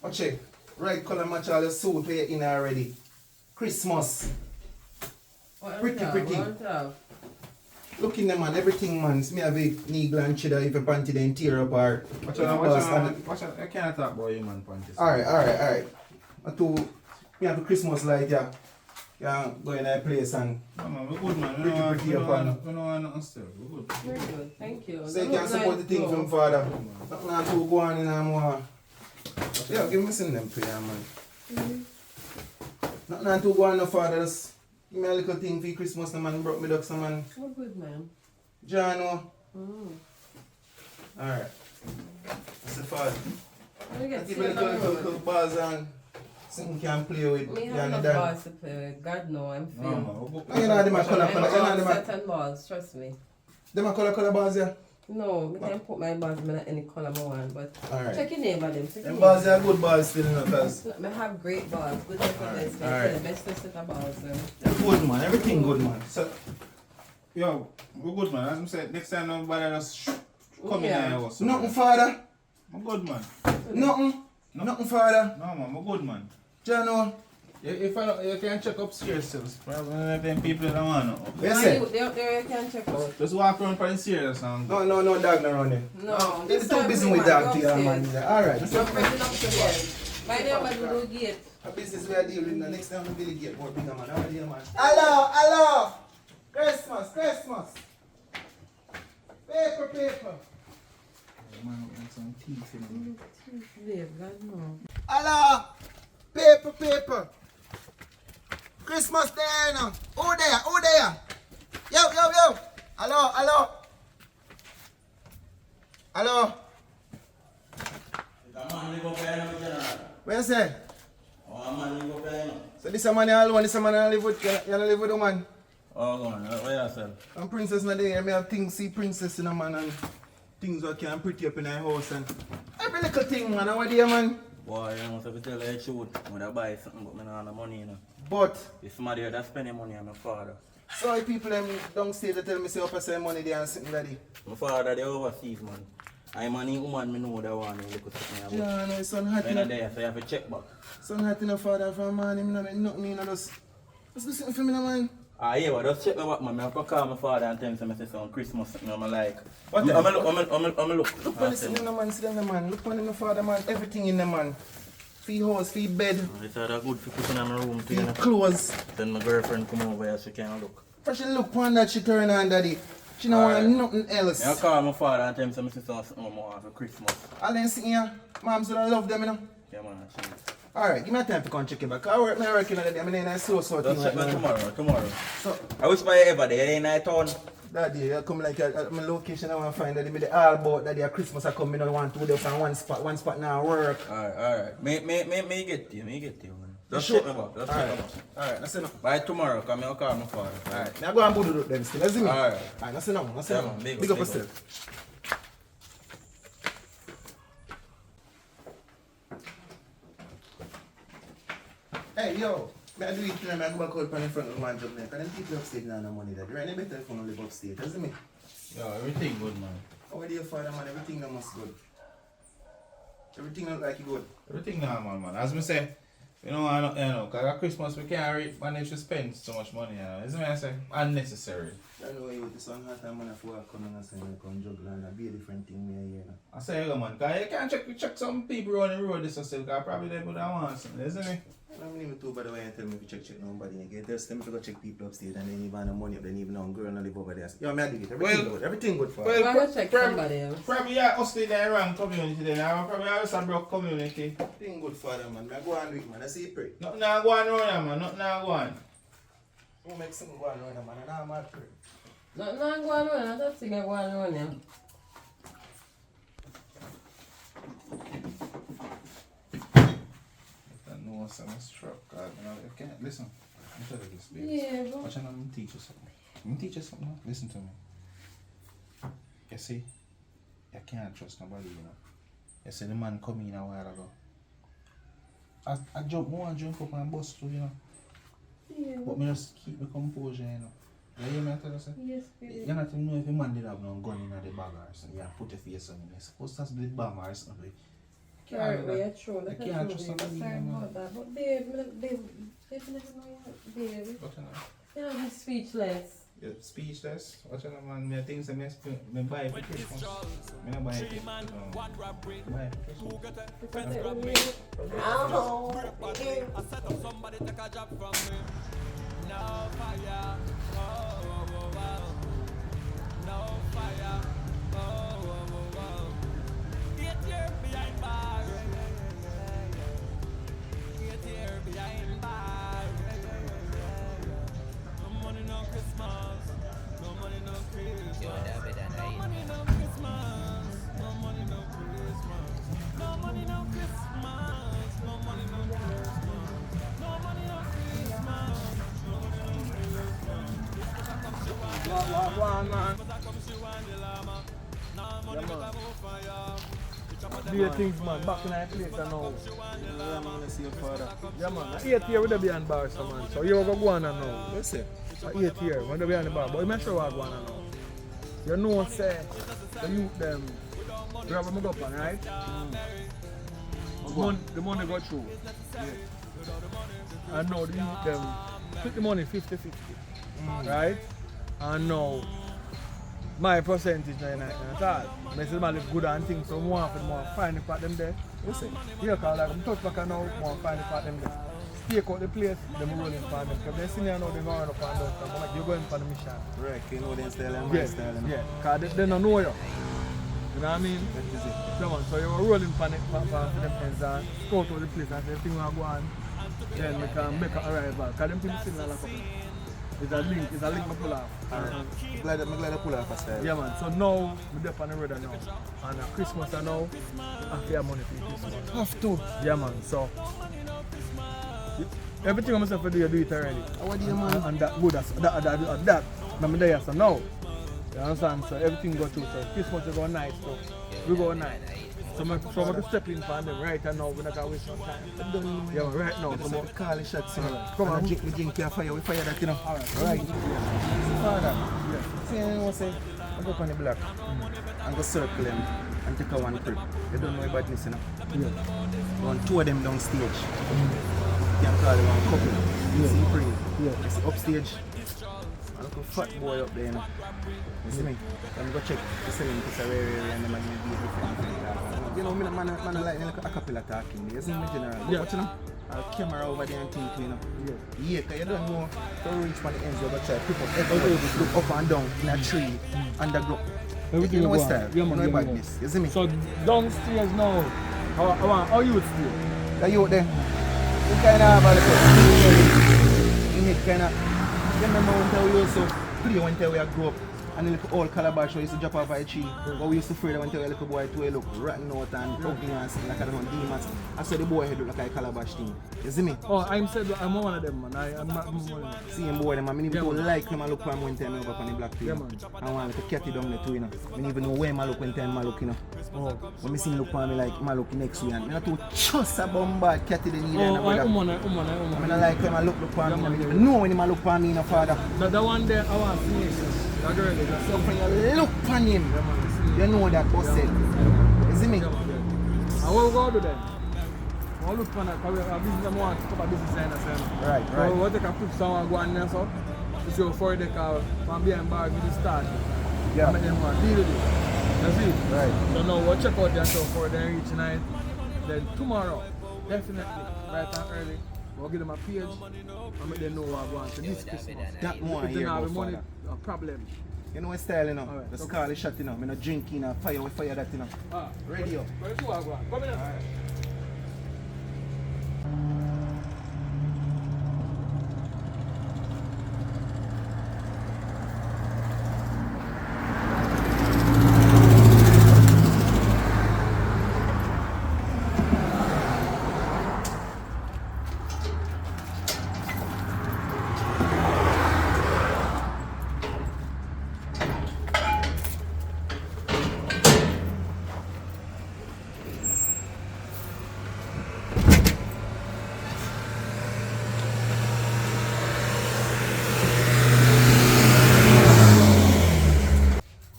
Watch it. Right color match all the suit where you're in already. Christmas. Pretty. Look in there, man. Everything, man. Me have a knee gland cheddar if your panty then tear up or... Watch out. I can't talk about you, man, panties. Alright. Me have a Christmas light, yeah. Yeah, go in that place and... No, man, we're good, man. We don't want nothing still. We're good. Very good. Thank you. So you can support the thing from father. Nothing to go on in and more. Yeah, give me some them prayer, man. Nothing to go on no father. Just give me a little thing for Christmas, no man. Brought me ducks, man. We're good, man. Jano. Alright. That's the father. Give me a little bars and something can play with. Me have enough balls to play with. God no, I'm feeling. No, you know them are color. Certain balls, trust me. Them are color balls, yeah? No, I can't put my balls in any color I want, but alright. check your neighbor them. Them balls are good balls still, you know, cause... I have great balls, good evidence. The best set of balls. They're good, man. Everything good, man. So, yo, we're good, man. As I said, next time nobody just come in here. Nothing, father. I'm good, man. Nothing, father. No, man, I'm good, man. Jano. If I don't, you can check upstairs, so probably them people don't want to. Yes, sir. There you can check out. Just walk around for the serious and... No, dog not around there. No. They're too busy with dog to you, man. Alright. My neighbor do the gate. A business we are dealing with. The next time we will get more bigger, man. How are you, man? Hello. Christmas. Paper. Man, some teeth in Hello. Paper. Christmas there now. Who there? Yo. Hello. Where you say? So this a man you alone, this a man you live with, you live with a man? Oh, go on, where you say? And princess not there, me have things see princess in a man and things that can pretty up in her house and every little thing, man. How are you, man? Boy, you must have to tell the truth. I'm going to buy something, but I don't have the money, you know. But if somebody here that spending money on my father. So people them downstairs they tell me say up say money there and something daddy. My father they overseas, man. I'm an woman me know that one look at something. Yeah, no, son hot enough. There, so you have to check back. Son hot enough father from man, him no make nothing, you know, just do something for me, no, man. Ah, yeah, but just check me what, man. I have to call my father and tell him I say some Christmas something I'm like. What? I'm look. Look on this in the man, sit down the man. Look on my father, man. Everything in the man. Fee house, fee bed, It's good for putting in my room too, you fee know. clothes. Then my girlfriend come over here, she can look. But she look on that she turn on daddy. She don't want nothing else. I call my father and tell him I say something more for Christmas. All them sitting here, moms don't love them, you know. Yeah, man. Alright, give me time to come check it back. I work in the day, I'm in a slow sort Just thing check right me now. tomorrow. So, I wish by ever there ain't I town. that day, I come like at my location, I want to find that they all about that day Christmas I come, I want to do this on one spot now work. Alright. Me get to you, man. Just sure? check me back. Alright, that's enough. By tomorrow, come here, I'll call my father. Alright, now go and do them still, let's see me. Alright. That's enough, Yeah, man, Big up yourself. Hey, yo, I do it tonight, I go back out in front of one job there, because them people upstate now no money that. Right, they better if you live upstate, doesn't me? Yo, everything good, man. How are your father, man? Everything that must good. Everything look like you good. Everything normal, man. As me say, cause at Christmas we can't manage to spend so much money, Isn't what I say? Unnecessary. I know you with the sun hot and man if you come in and say you come juggle and that'd be a different thing me here. I say, man, cause you can't check some people on the road this yourself, cause probably they would want something, isn't it? I don't even too by the way and tell me if you check nobody again. Just tell me to go check people upstairs and then even the money up then even on girl and live over there. Yo, me I dig it. Everything good for Why not check somebody else? Probably yeah, us in the wrong community then. I probably have a broke community. Everything good for them, man. I go and do it, man. I see you pray. Nothing now go on around here, man. Nothing now go on. You make something go on around them, man. And I'm mad pray. Nothing going on, I don't think I'm going on here. No, some struck. God, you can't listen. I'm telling you this, baby. Yeah, bro. Watch out, I'm teach you something. I'm teach you something. Now. Listen to me. You see, you can't trust nobody, you know. You see, the man come in a while ago. I jump up and bust too, you know. Yeah. But me just keep my composure, you know. You hear me I tell you, say? Yes, baby. You not even know if a man did have no gun in the bag or something. You put your face on it. You're supposed to be the bomb or something. Alright, we are true. You That's can't true, trust babe. somebody, Sorry man. about that. But babe, babe, never know you, babe. What you know? You know, I'm speechless. You're speechless. What you know, man? Me things that me buy for Christmas. Me not buy it for Christmas. Buy it for Christmas. Oh, I set up somebody take a job from me. No fire. No fire. 8 years behind bars. 8 years behind bars. No money, no Christmas. No money, no Christmas. Yo, that better No not money, no Christmas. No money, no Christmas. No money, no Christmas. No money, no Christmas. No money, no Christmas. No money, no Christmas. One man. Do your things, man. Back in that place and now. Yeah, man, I see your father. Yeah, man. 8 years with the behind bars, man. So you go on and now. What's it? 8 years with the behind the bar. But you make sure what go on and now. You know, say, the youth them, you have them up on, right? The money go through. Yeah. And now the youth them, split the money 50-50. Right? And now, my percentage now at all. I say man live good and things, so more for more find the part them there. What's it? Here call like I'm touch back and now more find the part them there. Stake out the place, them rolling for them. Because they see me now they go on up and down. So I'm like, you're going for the mission. Right, you know them style and my Yeah, style. yeah. Because they don't know you. You know what I mean? That is it. So, man, so you're rolling for them ends and scout out the place and everything will go on. Then we can make an arrival. Because them people sitting like a couple. It's a link we pull off. I'm glad I pull off a style. Yeah, man. So now we're up on the road now. And Christmas and now, I have to have money for Christmas. Have to. Yeah, man. So everything I'm saying for you do it already. How do you, man? And that good as that. I'm there, so now. You understand? So everything go through. So Christmas will go nice, so we go nice. So I'm going to step in for them right now. We're not going to waste no time. Yeah, man, right now. Come on, call the shots. Come on. We drink your fire. We fire that, you know. Alright. Right. Father, see, you know what I say? I go up on the block and go circle them and take a one trip. You don't know about this, you know. Yeah. Run two of them down stage. You can call it one couple. See, pray. Yeah. You see upstage, little fat boy up there, you know. You see me? I'm go check the selling piece of rare and them and you be different. You know, man like a cappella talking. You see me, general? Yeah. But you know, I'll camera over there and think, you know. Yeah, because you don't know to reach from the ends of the try. People everywhere, look up and down in a tree, underground. Everything you know go what on. style? Yeah, man, you know yeah, about man. this. You see me? So downstairs now, how you would still? The youth there, you kind of have a little, you need kind of, you remember when we used to play when we grew up, and the little old calabash we used to drop off by a tree, but we used to afraid when we little boy to look rotten out and ugly and something like that on demons. I saw the boy head look like a calabash thing. You see me? Oh, I'm said I'm one of them, man. I'm one of them. See him boy them, I mean, even man. like him, I look for him one time over on the black tree. Yeah, man. I want to catty down there too, you know. I don't even know where I look when time I look, you know. Oh, When I see him look for me like I look next week, and I not too just a bombard catty the need. oh, I I'm like when I look for me, I don't even know when I look for me, no father. The one there, I want to see that girl. So when you look for him, you know that boss said. You see me? And what we go do then? I'll look for that because our business, I want to cover business line as well. Right, So right. we'll take a quick song and go on there, so to show for the car from behind bar with the start. Yeah. Make them want to deal with it. That's it. Right. So now we'll check out their show for them reach tonight. Then tomorrow, definitely, right and early, we'll give them a page and make them know what I want to this Christmas. That more If they here, don't have go money, father. no problem. You know what style, you know? Alright, The okay. scarlet shot, you know. I'm not drinking, fire that, you know. Ah, Radio. Where's the one? Come in.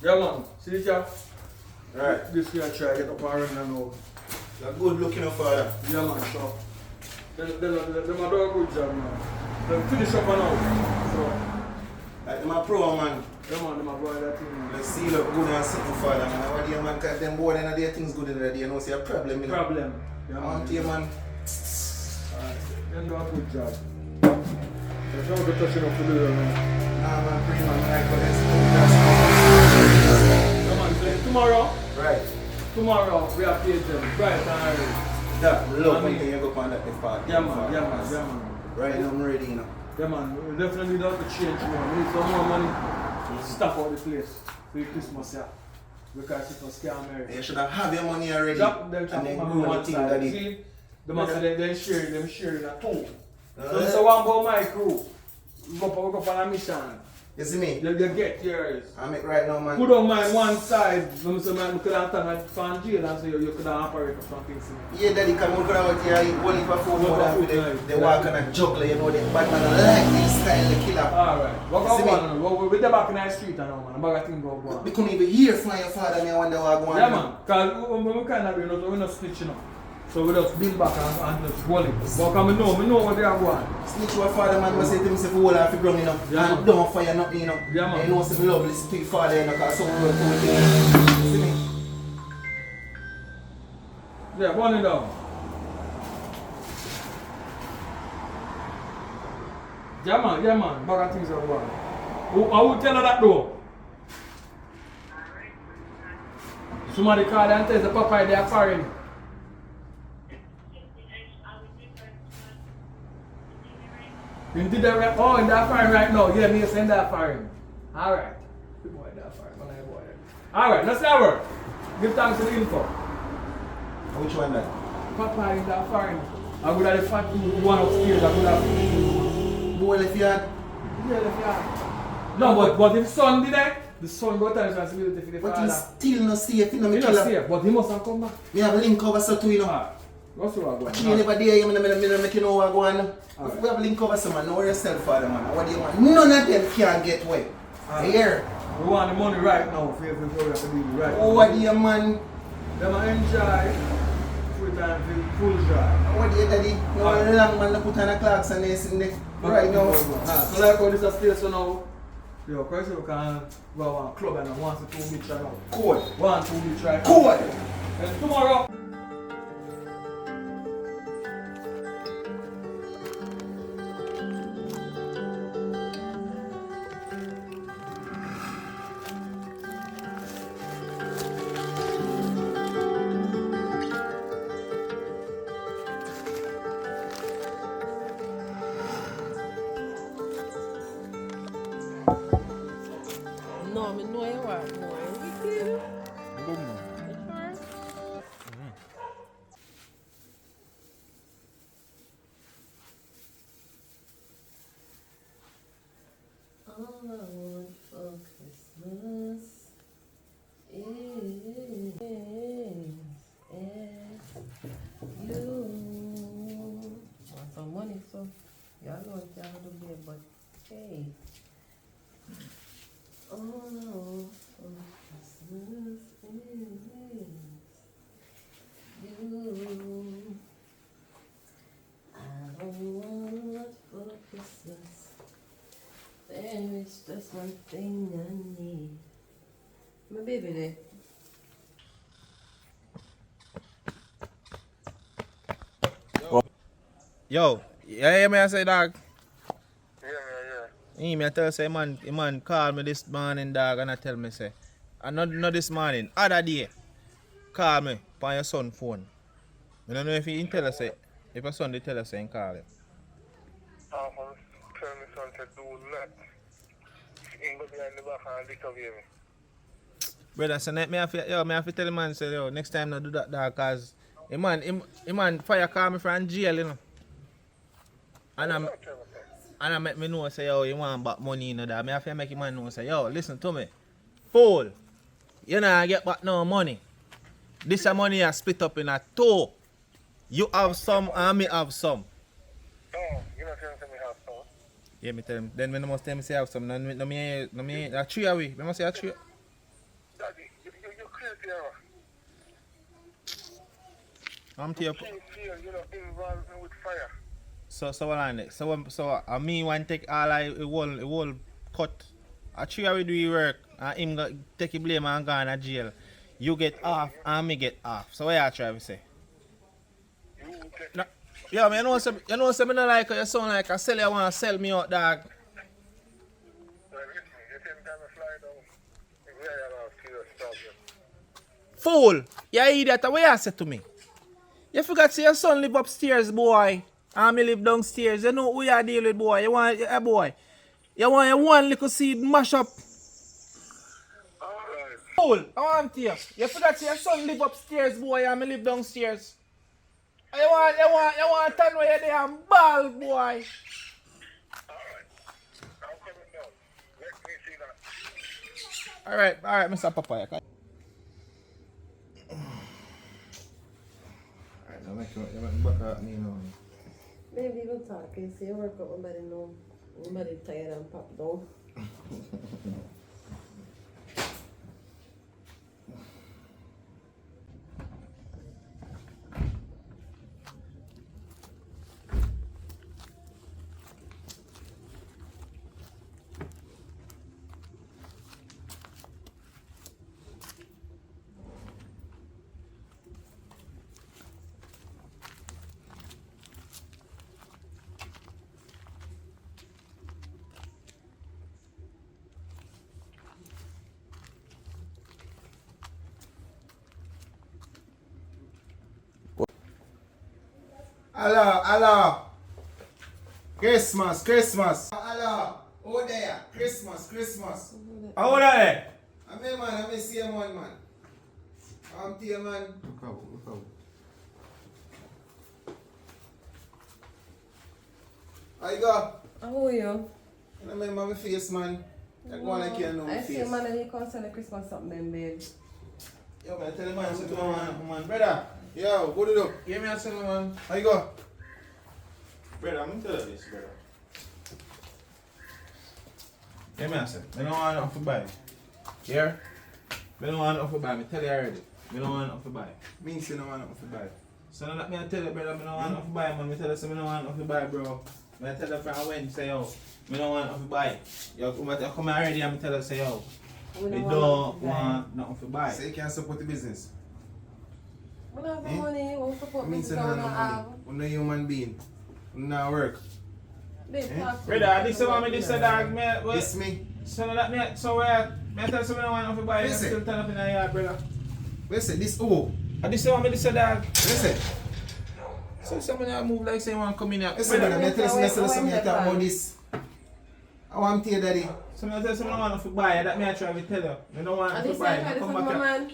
Yeah, man. See this here? Right. This here try to get up and run and over. You're good looking, father. Yeah, man. So, they do a good job, man. They finish up and out. So, Like, my pro, man. yeah, man, they boy that thing, man. Let's see look good and something, father, man. What do you, man? Because them boy, they know their things good in the day. You know, see a problem, you know. Problem. Yeah, I man. want you, man. Alright. They do a good job. There's no good touching up to do, man. Nah, man, pretty man. I like what this. Yeah, man. So, tomorrow, Right. we are paid them. Bright and early. That, love I when mean- you go on that part. Yeah, man. Yeah, man. Yeah, man. Right, I'm ready, you know. Yeah, man, we definitely don't have to change more. We need some more money to staff out the place for the Christmas, yeah. Because it's a scam area. You should have your money already. Drop them and chop then on go one and think side. that it. See, the master they sharing at home. So this is one about my crew. We go up on a mission. You see me? You get yours. I make right now, man. Put on my one side. When say man, we could have done it from jail and so you could have operated from things. Yeah, daddy, come on, come out here, eat one for food, more than Right. they walk on a juggler, you know, the bad man like this style, the killer. Alright. See me? We're back in the street now, man. I'm back at thing go on. We couldn't even hear from your father, me I wonder what going on. Yeah, man. Because we kind of, we're not snitching up. So we just build back and just roll it. But because we know what they are going. Snitch what father man must say to himself, hold off the ground, you know, Yeah, and don't fire nothing, you know. Yeah, man. And you know, some love, listen to your father, you know, because some work for you. See me? Yeah, burn it down. Yeah, man. Back at things are going. I would tell her that though. Somebody called and tells the papa they are foreign. You did that right? Oh, in that foreign right now. Yeah, me send that foreign. Alright. Good boy, that foreign. Alright, let's have her. Give thanks to the info. Which one that? Papa in that foreign. I would have the fat one upstairs. I would have. Boy left yard? Yeah, left yard. No, but if son did that, the son got a responsibility for the But father. he's still not safe, you know, me He killer. not safe, but he must have come back. Me have a link over so too, you know. Alright. What's wrong going You never dare you, me make you know what going on. If we have a link over some man, know yourself, father man. What do you want? None of them can get away. Here. We want the money right now for everything we have to do right. Oh, what do you, man? Them enjoy full time, full drive. What do you, daddy? No long man, put on a clocks and they sitting there right now. So like how this is still so now, Yo, crazy we can go to one club and I want to 2 weeks right now. Cool. 1 2 weeks right now. Cool. And tomorrow. No, I know you are more. You Good man. All I want for Christmas is you. Want some money, so y'all know what y'all do there, but hey. All I want for Christmas is you. I don't want much for Christmas. There is just one thing I need. My baby there. Yo, you hear me I say dog? Yeah. Me I tell say man call me this morning dog and I tell me say not this morning, other day call me on your son phone. I don't know if he tell us say if your son they tell us say he call him. Tell me son to do not. Ain't gonna be on the back and lick away me. Brother, so me have to tell the man say yo next time not do that dog cause a man fire call me from jail, you know. And I make me know say yo you want back money, you know that. Me have to make him man know say yo listen to me. Fool, you know get back no money. This money is split up in a two. You have some and me have some. No, you're not telling me have some. Yeah, me tell him. Then when I must tell me say I have some. No me a three away. Me must say a three. Daddy, you're crazy, I'm to your you're not involved with fire. So what I next? So me want take all it will cut. A three away do you work and him go take the blame and go in jail. You get half and me get half. So what you try to say? No. Yeah, man, you know say me not like you sound like a seller you want to sell me out, dog. Fool! You idiot, what you say to me? You forgot say your son live upstairs, boy. And me live downstairs. You know who you deal with, boy. You want a boy. You want your one little seed mash up. Fool! I want you. You forgot say your son live upstairs, boy, and me live downstairs. You want turn where you there and ball, boy. Alright, Mr. Papa. Alright, now make back at me now. Maybe we'll talk and see you work out my body now. My body tired and pop down. Hello. Christmas. Hello. Oh there. Christmas. How old are they? I'm here, man. I'm see man. I'm here, man. Look out. How you go? How are you? I remember my face, man. I go on like you know my I see face. man and you come send a Christmas something, babe. Yo, man, tell the man something, man. Brother. Yo, what do you do? Give me a second, man. How you go? Brother, I'm going to tell you this, brother. Give me a second. I don't want nothing to buy. Here? I don't want nothing to buy. I tell you already. I don't want nothing to buy. Me say no want nothing to buy. So let me tell you, brother, I don't want nothing to buy, man. I tell you, I don't want nothing to buy, bro. I tell her from when say yo, me don't want nothing to buy. You come already and tell her say yo, we don't want nothing to buy. Say you can't support the business. We don't have money, we support I mean, say business, no we don't money. have. We're not human being. We're not work. Big talk. Brother, this is what me this dog, me. This me. So that me, so me tell someone I want nothing to buy. Listen. Still turn up in the yard, brother. Listen, this who? And this is what me this dog. Listen. So someone that move like say want come in here. Listen, brother, me tell you something you talk about this. I want to tell you, daddy. Someone tell someone I want nothing to buy. That me I try to tell you. Me don't want And nothing this to buy. is I for come my back here. man.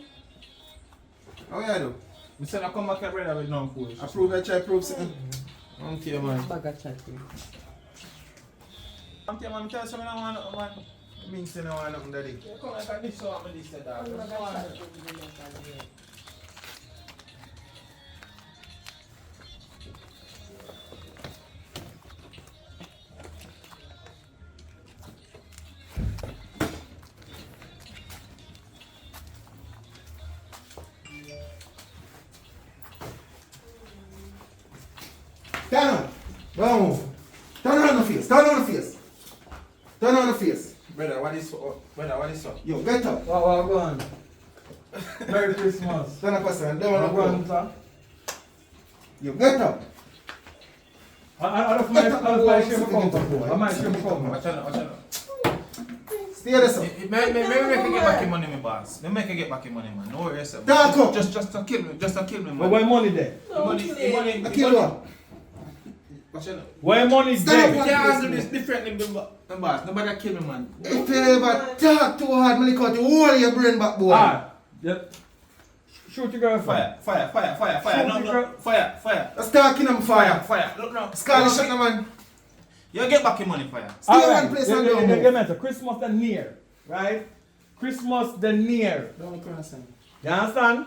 How you do? Me say I come back here, brother, with no food. I prove I try to prove something. I don't care, man. Bag of chatting. I don't care, man. Me tell someone I want nothing, man. I mean, say no want nothing, daddy. You come like this, so I'm this dog. I don't want it. Turn on. Don't move. Turn on the face. Turn on the face. Turn on the face. Brother, what is up? Yo, get up. What go on? Merry Christmas. Turn up, person. Don't What go on, want to sir? Yo, get up. I don't mind shame come for. I might shame come. Watch out. Stay there, sir. Maybe make you get back your money, my boss. Maybe make you get back your money, man. No worries, sir. Talk up. Just to kill me, But man. why money there? Money. I kill you. Watch out. Why money Stop. there? You can't answer this differently, my boss. Nobody kill me, man. If you ever talk too hard, man, you cut the whole of your brain back, boy. Ah, yeah. Shoot your girlfriend. Fire. Shoot No, the girl- fire. Let's talk in them fire. Fire. Look now. Scarlet shut the man. You get back your money, fire. Stay Alright, one place and don't get move. matter. Christmas the near, right? Christmas the near. Don't cross him. You understand?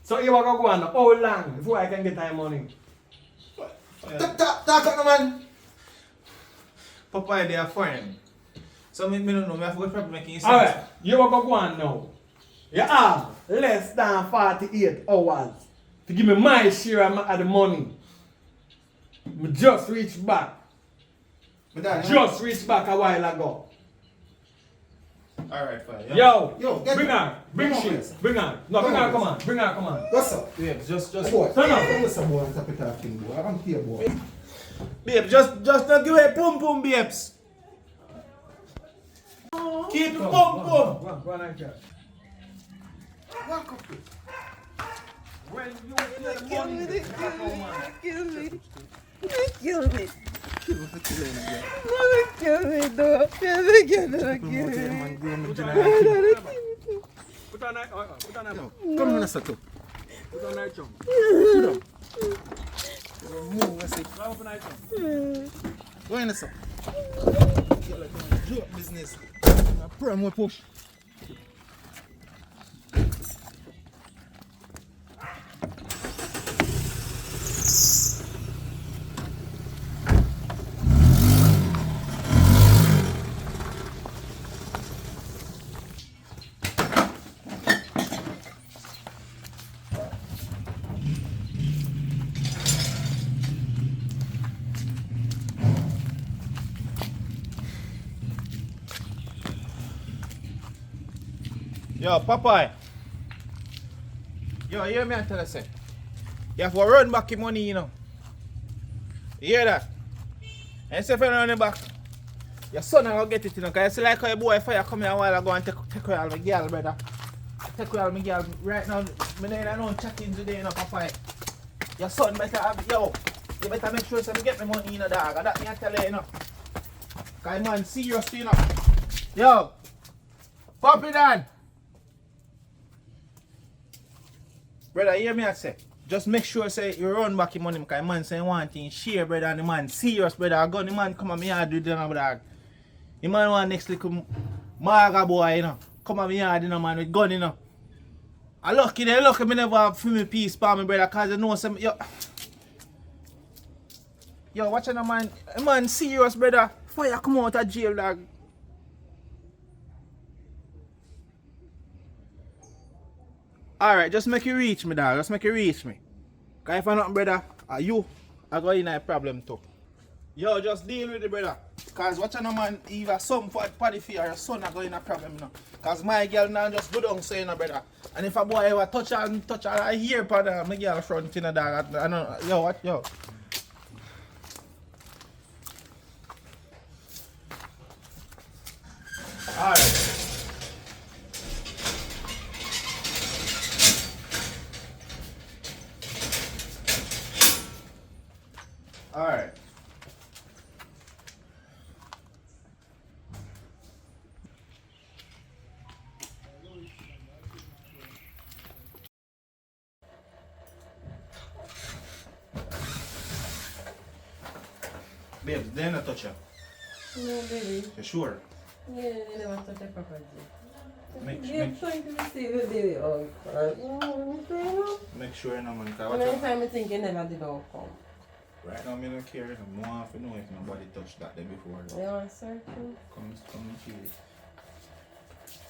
So you want to go on how long before I can get my money? Talk up the man. Papa, they are foreign. So me don't know. Me have got problem making sense. Alright, you want to go on now. You have less than 48 hours to give me my share of the money. Me just reach back. My dad, Just reached back a while ago. Alright, fire. Yo, get bring her. her. Bring Come on, she. please. Bring her. No, bring her, come on. Bring her, come on. What's up? Yeah, just. Boy, Turn up. what's up, boy? Tap it off, boy. I'm here, boy. Babe, just don't give away pum babes. Keep it pum. Go on, like that. Walk up. When you hear the money, Kill me. Kill me. Mama, kill me, though. Kill me. Put on that. Put on that. Come on, Sato. Put on that chum. Move, I say. Open that chum. Go in, sir. Joke business. Pray more push. Yo, Popeye. Yo, hear me and tell us, say. You have to run back your money, you know. You hear that? And say if you run it back, your son will get it, you know. Because you see like how your boy fire come here a while ago and take away all my girl, brother. Take away all my girl. Right now, me don't know chatting today, you know, Popeye. Your son better have, yo, you better make sure so me get my money, you know, dog. And that me I tell you, you know. Because man, serious, you know. Yo, Poppy Dan. Brother, hear me I say. Just make sure say you run back your money because man say one thing share, brother, and the man serious, brother. I got the man come on me yard with them, brother. The man want next little maga boy, you know. Come on me yard, you know, man, with gun, you know. I lucky me never have for me peace for me, brother, because you know some yo, watch out, man. The man serious, brother. Fire come out of jail, dog. Alright, just make you reach me, dog. Just make you reach me. Because if I'm not, brother, you are going in a problem too. Yo, just deal with it, brother. Cause watch no man, either some party for your son are going a problem, you know. Cause my girl now just go down saying, brother. And if a boy ever touch her, I hear for my girl front in the dog. I know, yo, what, yo. Alright. Alright. Babes, they not touch you. No, baby. You sure? Yeah, they never touch the property. Make trying to receive it, baby. Oh, God. Make sure no man. How many times I think you never did all come? Right now, I don't care. I want to know if nobody touched that day before. You want to search you? Come and see it.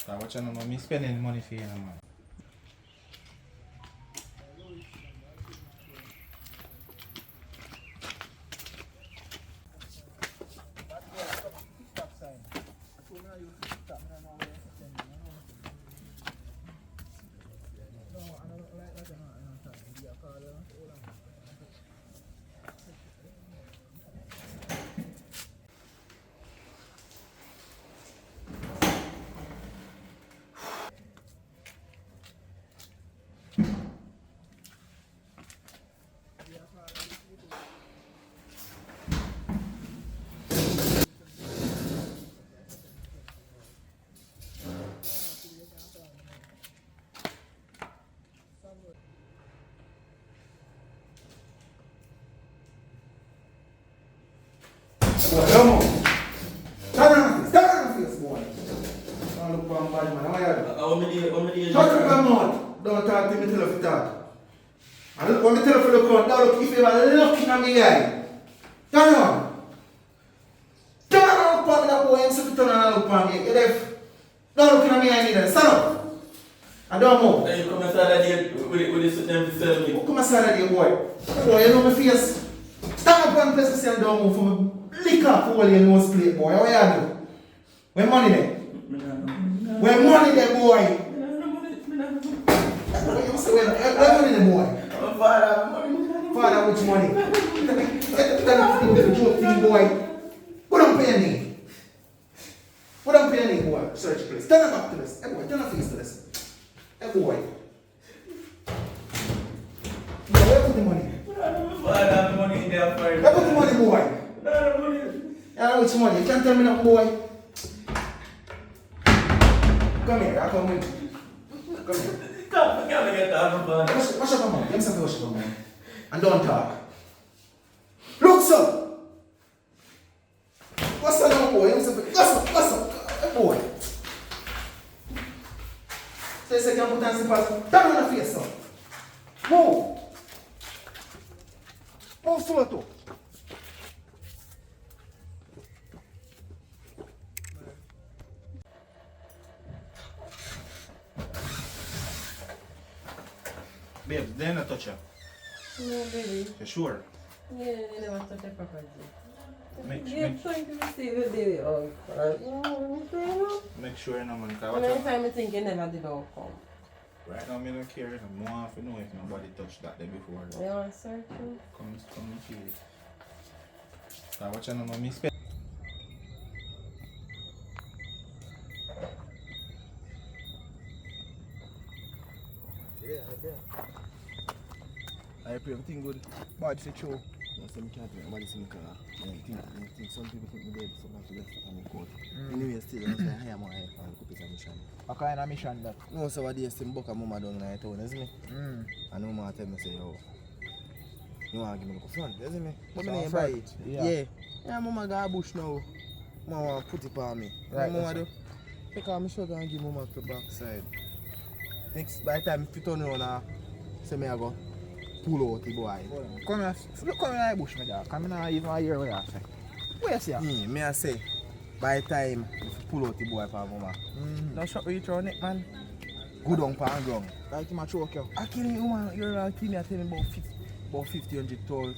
So watch out, man. Me spending money for you, man. Boy, come on. Stand on the face, boy. Don't look for bad man. How are you? Shut up your mouth. Don't talk to me till you talk. And look, when me tell you to look out, now look if you ever looking at me eye. Turn on. Turn on upon me, that boy. I'm supposed to turn on upon me. You deaf? Don't look at me eye neither. Stand up. And don't move. Then you come inside with this them to sell me. Come inside here, boy. Boy, you know my face. Stand up one place and don't move for me. Lick up all your nose plate, boy. What you do? Where money there? Where money there, boy? You must say, where money there, boy? Father, which money? That joke thing, boy. What don't pay any? What don't pay any, boy? Search place. Turn back to this. Hey, boy, turn your face to this. Hey, boy. Boy, where put the money? Father, money in there for Where put the money, boy? You know which money? You can't tell me nothing, boy. Come here, I'll come with you. Come here. Can't get that from Wash up your mouth. Let me say wash up your mouth. And don't talk. Look, sir. What's up now, boy? Let me say what's up? Hey, boy. So you say you can put on some pass. Down on the face, sir. Move. Move slow too. Babes, they not touch you. No, baby. You sure? Yeah, they never touch the property. Make trying to receive it, baby. Oh, God. Make sure no man. How many times I think you never did all come? Right now, I don't care. I want to know if nobody touched that day before. You want to search you? Come and see it. So watch out, man. Me spend. I pray everything good. Bad for show. So I can't think nobody see me car. I think some people think me dead, some have to get stuck on the court. Anyway, still, I say, I am on a couple of mission. What kind of mission that? No, so what day, some book and mama down in the town, isn't it? And mama tell me, say, yo, you want to give me a front, isn't it? But I didn't buy it. Yeah, mama got a bush now. Mama want to put it on me. Right, mama do? Take off my shirt and give mama to the back side. Next, by the time you turn around, say me I go. Pull out the boy. Come here, look come in the bush, my dog. Come in and even hear what you say. What you say? Me I say, by the time you pull out the boy for mama, don't shut with your neck, man. Good on pan ground. Like him a choke you. I kill you, man. You're around me, I tell me about 50, 100,000,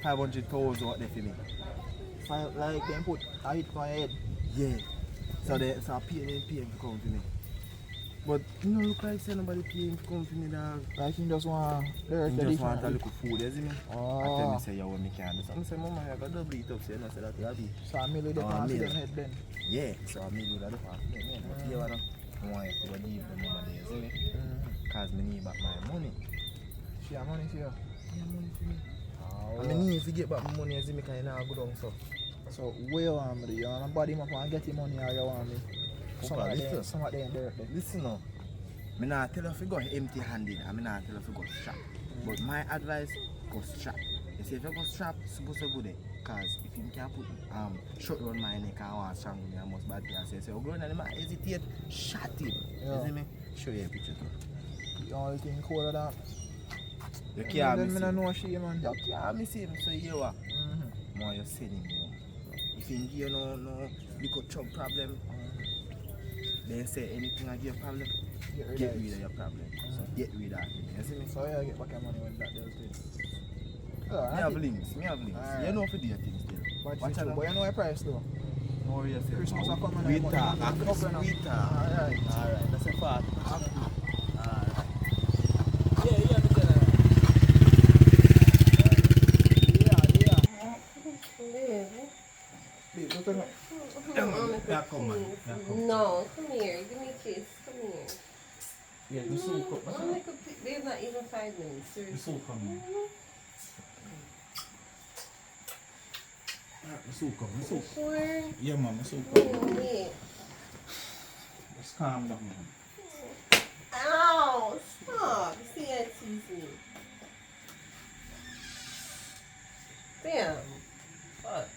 500,000 out there for me. fire, like them put a hit for your head. Yeah. So they so pay to come to me. But you know look like say nobody pay him to come to me dog. Like him just want the He just want a little food, you see me? Oh. I tell me say you want me can do something. I say mama I got double it up so you know say that you be. So I mean with the fancy them head then. Yeah, so I mean with that for me. But you wanna I want you to give them mama there, you see me? Cause me need back my money. She have money for you? Yeah, money for me. Oh. I mean, if you get back my money, you see me can now go down so. So where you want me to do? You want to body him up and get him money or you want me? Some of them dirt there. Listen now. I not tell you if you go empty handed, I not tell you if you go strap. But my advice, go strap. You see if you go strap, it's supposed to go there. Cause if you can't put shot around my neck and want to strangle me, I must bad thing. So you go and I might hesitate, shot him. You see me? Show you a picture too. The only thing colder than you can't miss him. him. Know she, man. You can't miss him, so you what? More you're sending him. If you give no little chug problem, they say anything I give a problem, get rid of your problem. So get rid of it. You see me? So you get back your money when that does it. Me have links. Right. You know if you do your things still. Watch out, but you know your price though. No worry yourself. Christmas are coming. We talk. Alright. That's a fact. Alright. Yeah, me tell No, come here. Give me a kiss. Come here. Yeah, the soup cup. Babe, not even 5 minutes. The soup coming. The soup coming. The soup. Sure. Yeah, mama, the soup coming. Yeah. Just calm down, man. Ow! Stop. See that teasing. Damn. Fuck.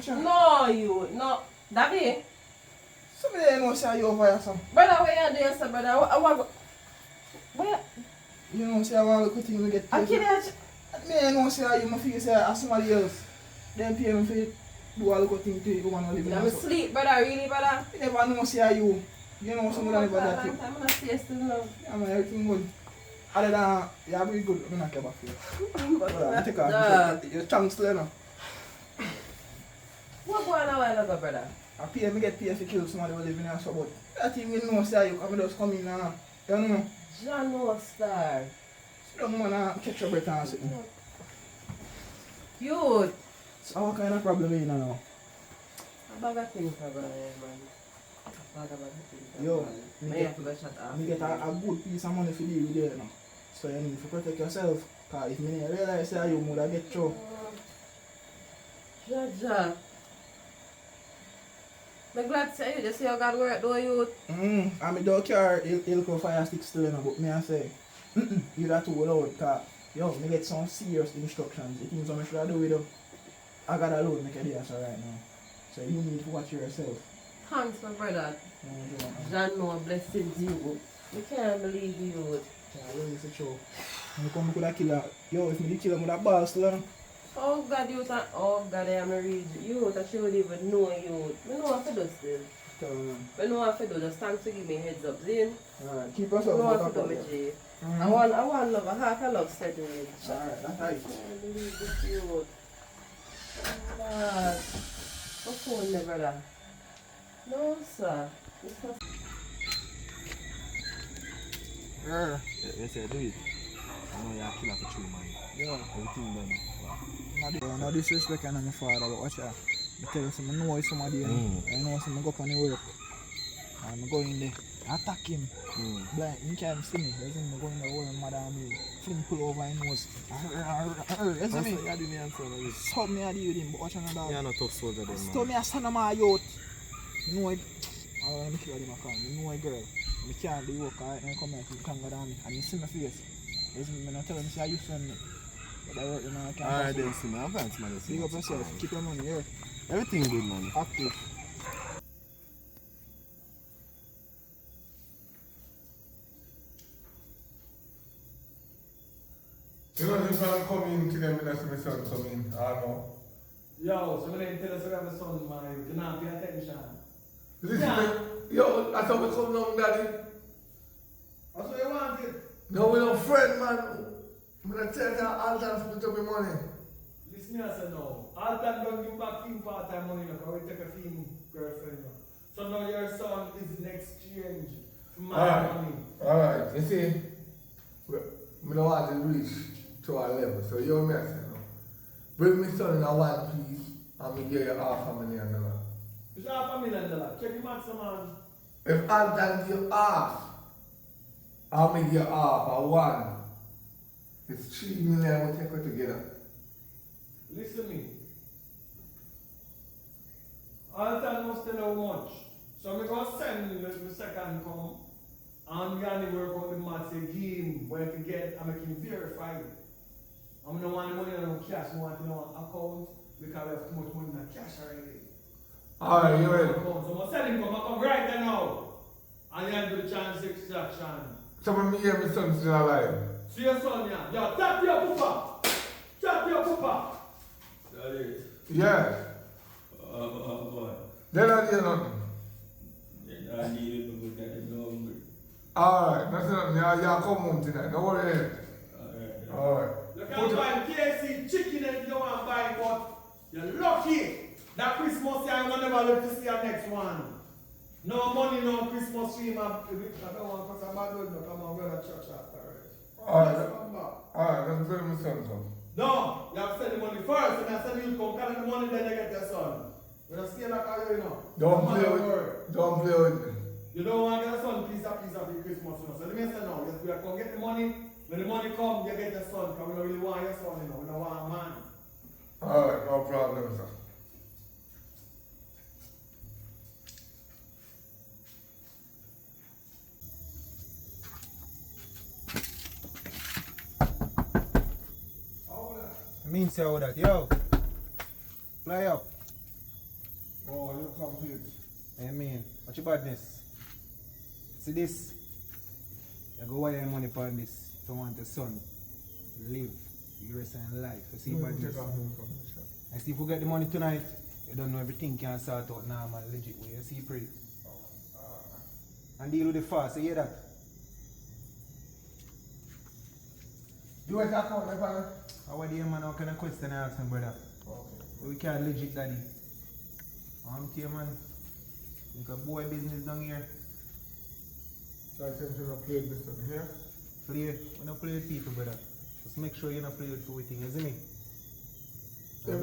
No, you. No. David. Somebody know say you over here, son. Brother, where you there, sir, brother? I want to go. Where? You know say I want to look at you get paid. I can't. Me know say you my feel say as somebody else. Them pay me for do all the good thing to you go and live in I'm asleep, brother. Really, brother? You never know say you. You know somebody never that you. I'm not siesta now. Yeah, man, everything good. Other than yeah, very good. I'm not care about you. Brother, take off your chunks there now. What going on while ago, brother? I pay me get paid for kill somebody who live in here, so but that thing you know say you come just come in and you know. John no star. So don't wanna catch your breath and something. Youth. So what kind of problem you now? A bag of things are going on, man. A bag of things. Yo, me get a good piece of money for deal with you now. So you need to protect yourself. Cause if me realize say you would get through. Jaja. I'm glad to say you just see how God work though, youth. I mean don't care he'll go fire stick still you know, but me I say you that too loud cause yo me get some serious instructions. The things I should do with them. I got a load make a day so right now. So you need to watch yourself. Thanks my brother. John no blessings you. I can't believe you. Yeah, it's a show. You come with a killer. Yo, if me kill him with a ball still. Oh God, you thought, oh God, I am a read you that you would even know you. I know what to do still. I know what to do, just thanks to give me a heads up, Zin. Alright, keep yourself I know out what of to do, trouble. Jay. I want love, a heart of love setting it. Alright, that's right. I can't believe this youth. Oh God. What's going on, brother? No, sir. You say do it. I know you're a killer for true, man. Yeah. Everything done. No disrespect on my father, but watch out. I tell you something, I know somebody, I know something, go up on the work. And I go in there, attack him. Blind, he can't see me. There's him go in there, hold mother and me. Fling pull over his nose. You see me? You do me and son of it. Stop me I deal with him, but watch out dog. You're not tough soldier then, man. Stop me a son of my youth. You know it. I want to kill him, I can't. You know a girl. I can't do work, alright, now come here, you can't go down me. And you see my face. You see me, I'm not telling you, say, you friend me. But I work, you know, I can't. Alright then, see me. I'm fine, man. Big up yourself, keep your money here. Everything good, man. Active. You know, this man come in to them and that's my son come in. I know. Yo, so when they tell us we have a son, man, you cannot pay attention. Listen, yo, that's how we come down, daddy. That's what you wanted. No, we don't friend, man. I'm going to tell you all the time to put up your money. Listen, I said no. All time don't give back film part-time money, no, because we take a film girlfriend. No. So now your son is in exchange for my money. Alright, you see, we don't want to reach to our level, so you're me, I say no. Bring me son in a one piece, and we give you $500,000. It's $500,000. Check the maths, man. If all time give you half, I'll make you half or one. It's $3 million we take it together. Listen to me. All time must tell how much. So I'm going to send the second come. And I'm going to work on the maths again. Where to get, I'm making verify it. I'm not want the money on cash, I want to know account because we have too much money in cash already. Alright, you ready? So I'm going to send him come right there now. And then do the chance extraction. So when me hear my son still alive. See your son, yeah. Yo, tap your papa. Tap your papa. Daddy. Yeah. Boy. They don't hear nothing. I need it to get it hungry. Alright, that's nothing. Y'all come home tonight. Don't worry. Alright. You can buy KFC chicken if you want to buy, but you're lucky that Christmas year you will never live to see our next one. No money, no Christmas tree, man. I don't want to come on, go to church after it. Alright, let's bring my son come. No, you have to send the money first, and I send you to come collect the money, then you get your son. You don't stay like how you know. Don't play with me. You don't want to get a son piece of your Christmas, you know. So let me say now, you have to get the money. When the money comes, you get your son, because we don't really want your son, you know. We don't want a man. Alright, no problem, sir. I mean, say all that. Yo, fly up. Oh, you complete. I mean, what's your badness? See this? You go wire your money upon this if you want a son. Live the rest of your life. You see badness? I see if you get the money tonight, you don't know everything can sort out normal, legit way. You see, pray. And deal with the fast, you hear that? You want to account, my father? How are you, man? How can I question I ask my brother? Okay. We can't legit, daddy. I'm here, man. Make a boy business down here. So I think you're not play with this over here? Play. We don't play with people, brother. Just make sure you don't play with everything, isn't it?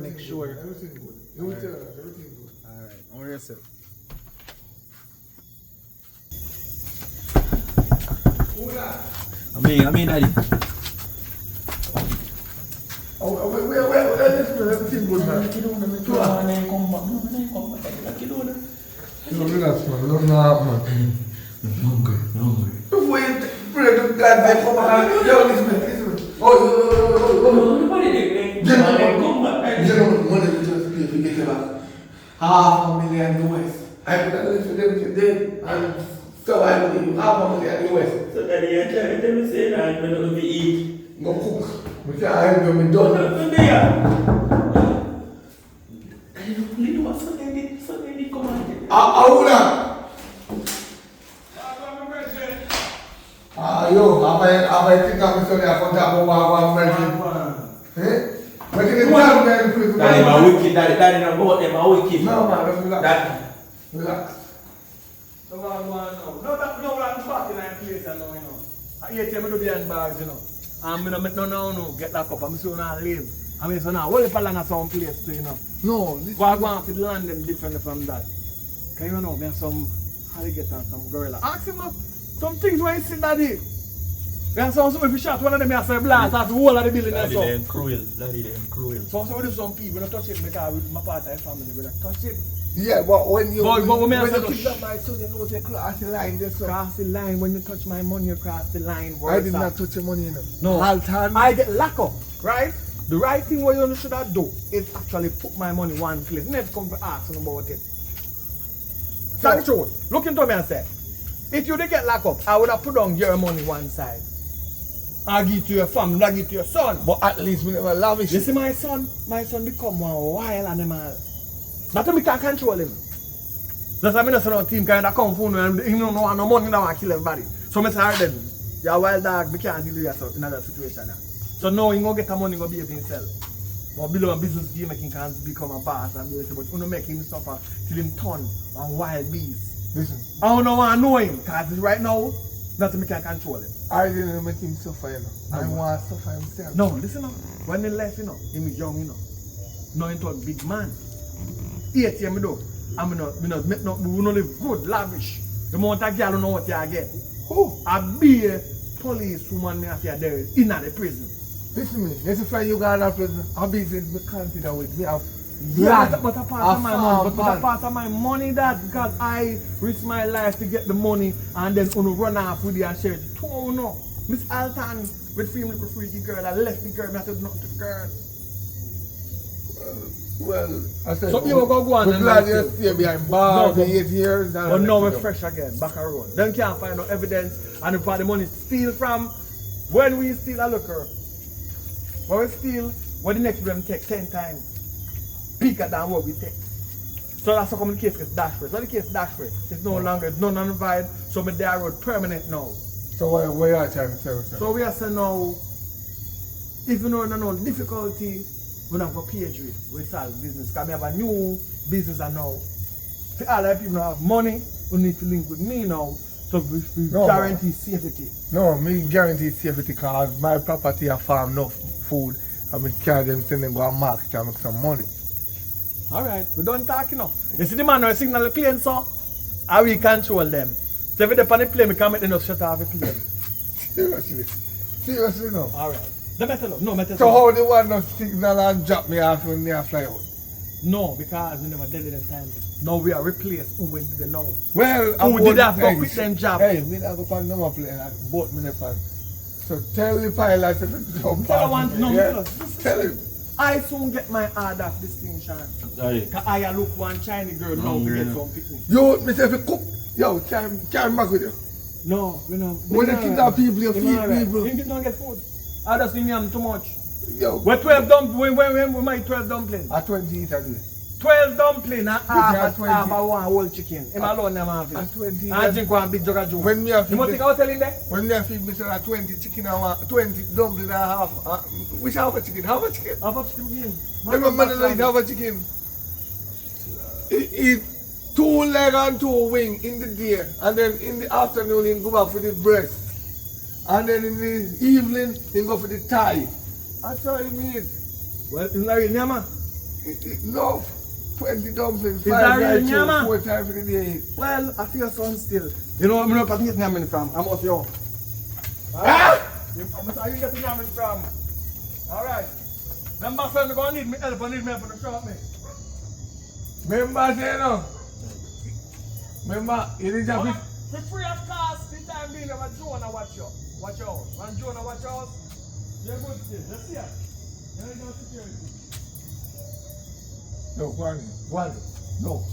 Make sure. Good. Everything good. You will tell us, everything good. Alright, don't worry yourself. Who that? I mean, daddy. Oh, wait, everything good, man. No, relax, man. Nothing happen, man. Hungry. Before you pray to God, they come back. Yo, listen. Oh, gentlemen, money we just pay to get you back. $500,000 US. I put that list for them today, and so I will give you $500,000 US. So, daddy, you're trying to tell me say that we're not going to eat. No cook. We can't help you, we done. I don't believe what something did come out. Yo, apa think I'm sorry I forgot about one eh? But in the time, Daddy, my wicked, daddy, no go them, my wicked. No, man, just relax. Daddy. Relax. So what I'm going now? No, I'm back in that place and now, you know. I hate you, I do behind bars, you know. And I don't make no, get locked up. I'm still not live. I mean, so now, what if I land at some place too, you know? No, But I want to land them different from that. Because you know, we have some alligator and some gorilla. Ask him some things when you see daddy. We have some if you shot one of them, you have to blast out the whole of the building. Daddy them cruel. Daddy them cruel. So we do some people, we don't touch it because with my part of the family, we don't touch it. Yeah, but when you But when you kidnap my son, you know they cross the line there, so. Cross the line. When you touch my money, you cross the line. I did not touch your money, you know. No. Alton. I get locked up, right? The right thing what you should have do is actually put my money one place. Never come to ask about it. Tell the truth. Look into me and say, if you did get locked up, I would have put on your money one side. I give it to your family, I give it to your son. But at least we never lavish. You see my son become one wild animal. That's why we can't control him. That's why I don't say no team kind of come for him and he don't know no money that want to kill everybody. So I say, alright then, you're a wild dog, we can't deal with yourself in that situation now. So now he gonna get the money, he gonna be able to himself. But below a business game making can become a boss and be able to, but you don't make him suffer till him turn a wild beast. Listen. I don't want to know him, because right now, nothing we can control him. I didn't make him suffer, you know. No, I want to suffer himself. No, listen now. When he left, you know, he was young, you know. Now he turned big man. 8 years though. And we don't live good, lavish. The amount of girl don't know what you get. Who? A be police woman me after there in the prison. Listen to me, let's say you got a prison. I'll be in the consider with me. Yeah, but a part of my money, but a part of my money that because I risk my life to get the money and then run off with the and share it. Oh no, Miss Alton with film little freaky girl, I left the girl, I said nothing to the girl. Well, I said, so you go on and glad you stay behind bars for 8 years. But now we're fresh again, back a road. Then can't find no evidence and if the money steal from when we steal a looker. When we steal, what the next them take 10 times bigger than what we take. So that's how come the case gets dash rate. So the case dash rate. It's no longer, it's non vibe, so my day road permanent now. So what are you trying to tell us? So we are saying now, if you know no difficulty, we don't have a page rate, we solve business. Because we have a new business now. For all the people who have money, we need to link with me now. So we guarantee safety. No, me guarantee safety because my property I farm enough food and we carry them to them go and market and make some money. Alright, we don't talk now. You see the man now signal the plane, so how we control them. So if they're on the plane, we can make them shut off the plane. Seriously no. Alright. Let me tell you. No, me tell you. So how they want to signal and drop me off when they fly out? No, because we never did it in time. Now we are replaced who we didn't know. Well, who did have to quit them job. Hey, me not go on number plane and boat me pan. So tell the pilot to jump on. Tell him. I soon get my order distinction. Because I look one Chinese girl now to get some picnic. Yo, me say if you cook, yo, carry back with you. No, we don't. When you kidnap people, you feed people. You don't get food. I just think I'm too much. Yo. We're 12 dumplings. When my 12 dumplings? At 20 eat a day. 12 dumplings and half a one whole chicken. I'm alone them half it. At 20. I drink one big jug of juice. When me a feed you want to think I was telling them? When me a feed me say 20 chicken and 20 dumplings and half. Which half a chicken? Half a chicken? Half a chicken again. Every man like half a chicken. Eat 2 leg and 2 wing in the day. And then in the afternoon he go back for the breast. And then in the evening he go for the thigh. That's all he mean. Well, it's not real nyama. No. 20 dumplings, Is 5 that real nights, nyama? 4 times for the day. Well, I feel son still. You know, I'm not getting nyama from. I'm off you. Ah! I'm not you getting nyama from. Alright. Remember, friend, you're going to need me help. I need me help to shop me. Remember, say no. Remember, it is a bit. For free of cost, the time being, I'm a Jonah watch you. Watch out. And Jonah watch out. You're good still. Let's see it. There is no security. No, go on. No.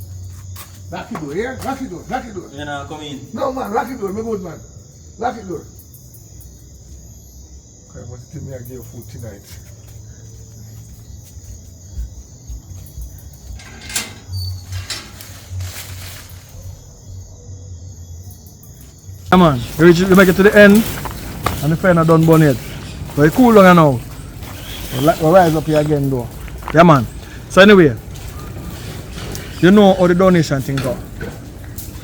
Lock the door, yeah? Lock the door, lock the door. You know, come in. No, man, lock the door, my good man. Lock the door. Okay, must tell me I give food tonight. Come on, you make it to the end, and the friend are done burn it. But it's cool long now. We'll rise up here again though. Yeah man. So anyway, you know how the donation thing go.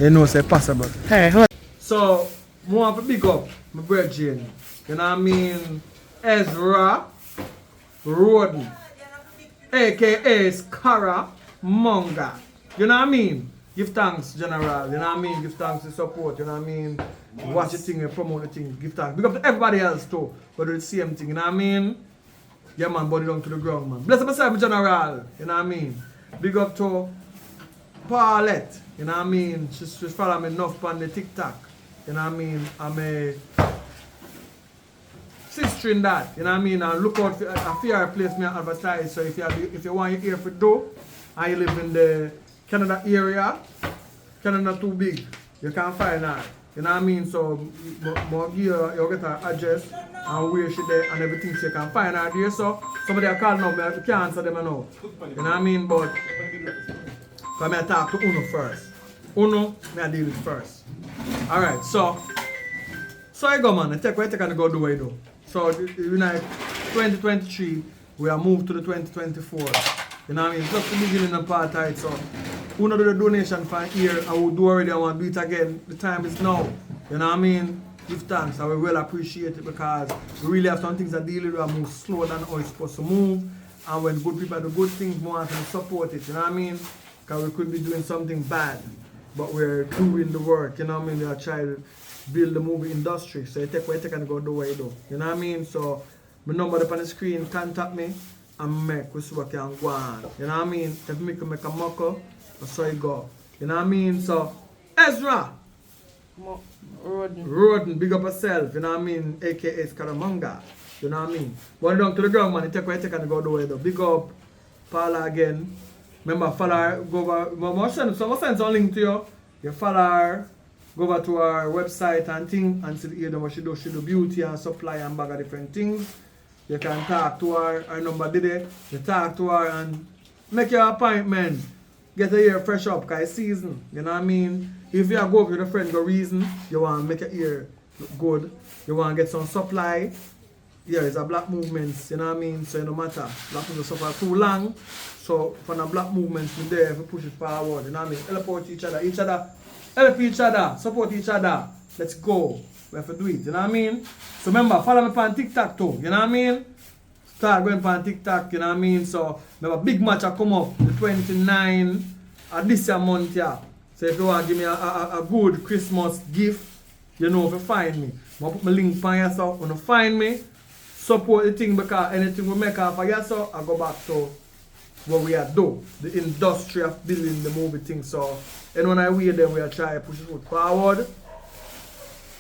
You know it's possible. Hey, hold So, I want to big up my brethren. You know what I mean? Ezra Roden, aka Skara Monga. You know what I mean? Give thanks, General. You know what I mean? Give thanks to support. You know what I mean? Watch the thing and promote the thing. Give thanks. Big up to everybody else too. But do the same thing. You know what I mean? Yeah, man, body down to the ground, man. Bless up myself, General. You know what I mean? Big up to Paulette. You know what I mean? She's following me enough on the TikTok. You know what I mean? I'm a sister in that. You know what I mean? And look out for a fair place me advertise. So if you want your ear for do, and you live in the Canada area, Canada too big, you can't find her. You know what I mean? So more give you get her address and where she there and everything so you can find her there. So somebody are calling up, I can't answer them now. You know what I mean? But come I talk to Uno first. Uno, I deal with first. Alright, so I go, man. I take and go do what I do. So in 2023, we are moved to the 2024. You know what I mean? Just the beginning of apartheid. So who not do the donation for here, I will do already, I want to do it again. The time is now. You know what I mean? Give thanks. I will well appreciate it because we really have some things that deal with move slower than how it's supposed to move. And when good people do good things, more often support it. You know what I mean? Because we could be doing something bad, but we're doing the work. You know what I mean? We are trying to build the movie industry. So you take what you take and go do what you do. You know what I mean? So my number up on the screen, contact me and make we see what can go on. You know what I mean? If me can make a muckle, that's how you go. You know what I mean? So Ezra Roden, big up yourself, you know what I mean? AKA Scaramanga. You know what I mean? Going down to the ground, man, you take what you take and go do what you do. Big up Paula again. Remember, follow her, go over, we'll send some link to you. You follow her, go over to our website and thing and see what she do. She do beauty and supply and bag of different things. You can talk to her, her number did it. You talk to her and make your appointment. Get your ear fresh up, because it's season. You know what I mean? If you go with your friend, go reason, you want to make your ear look good. You want to get some supply. Yeah, it's a black movement, you know what I mean? So it no matter. Black people suffer too long. So for the black movements, we're there to push it forward, you know what I mean? Help out each other, help each other, support each other. Let's go. We have to do it, you know what I mean? So remember, follow me on TikTok too, you know what I mean? Start going on TikTok, you know what I mean? So remember, big match will come up, the 29th of this month, yeah. So if you want to give me a good Christmas gift, you know if you find me. I'll put my link on here, so when you find me, support the thing because anything we make off of here, so I go back to what we are doing, the industry of building the movie thing. So, and when I wait there, we are trying to push it forward.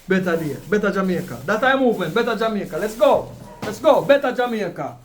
Better day, better Jamaica. That our movement, better Jamaica. Let's go, better Jamaica.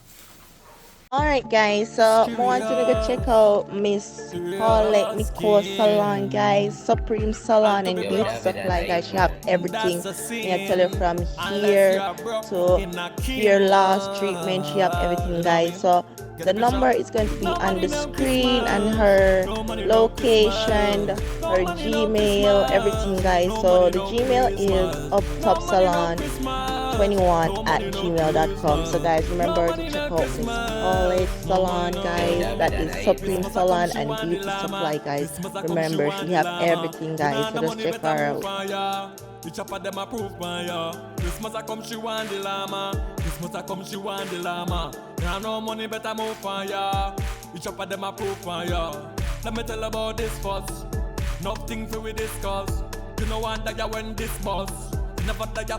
Alright guys, so I want you to go check out Miss Paulette Nicole Salon, guys. Supreme Salon and beauty supply, guys. She have everything. I tell you from here to hair loss treatment, she have everything, guys. So the number is going to be on the screen and her location, her Gmail, everything, guys. So the Gmail is uptopsalon21@gmail.com. So guys, remember to check out Miss Paulette Salon, guys. That is Supreme Salon and beauty supply, guys. Remember, she have everything, guys. So just check her out. Each of them approve by ya. Christmas a come, she want the llama. Christmas a come, she want the llama. Now no money, better move for ya. Each of them approve by ya. Let me tell about this first. Nothing for we discuss. You know one that ya when this bus. Never that ya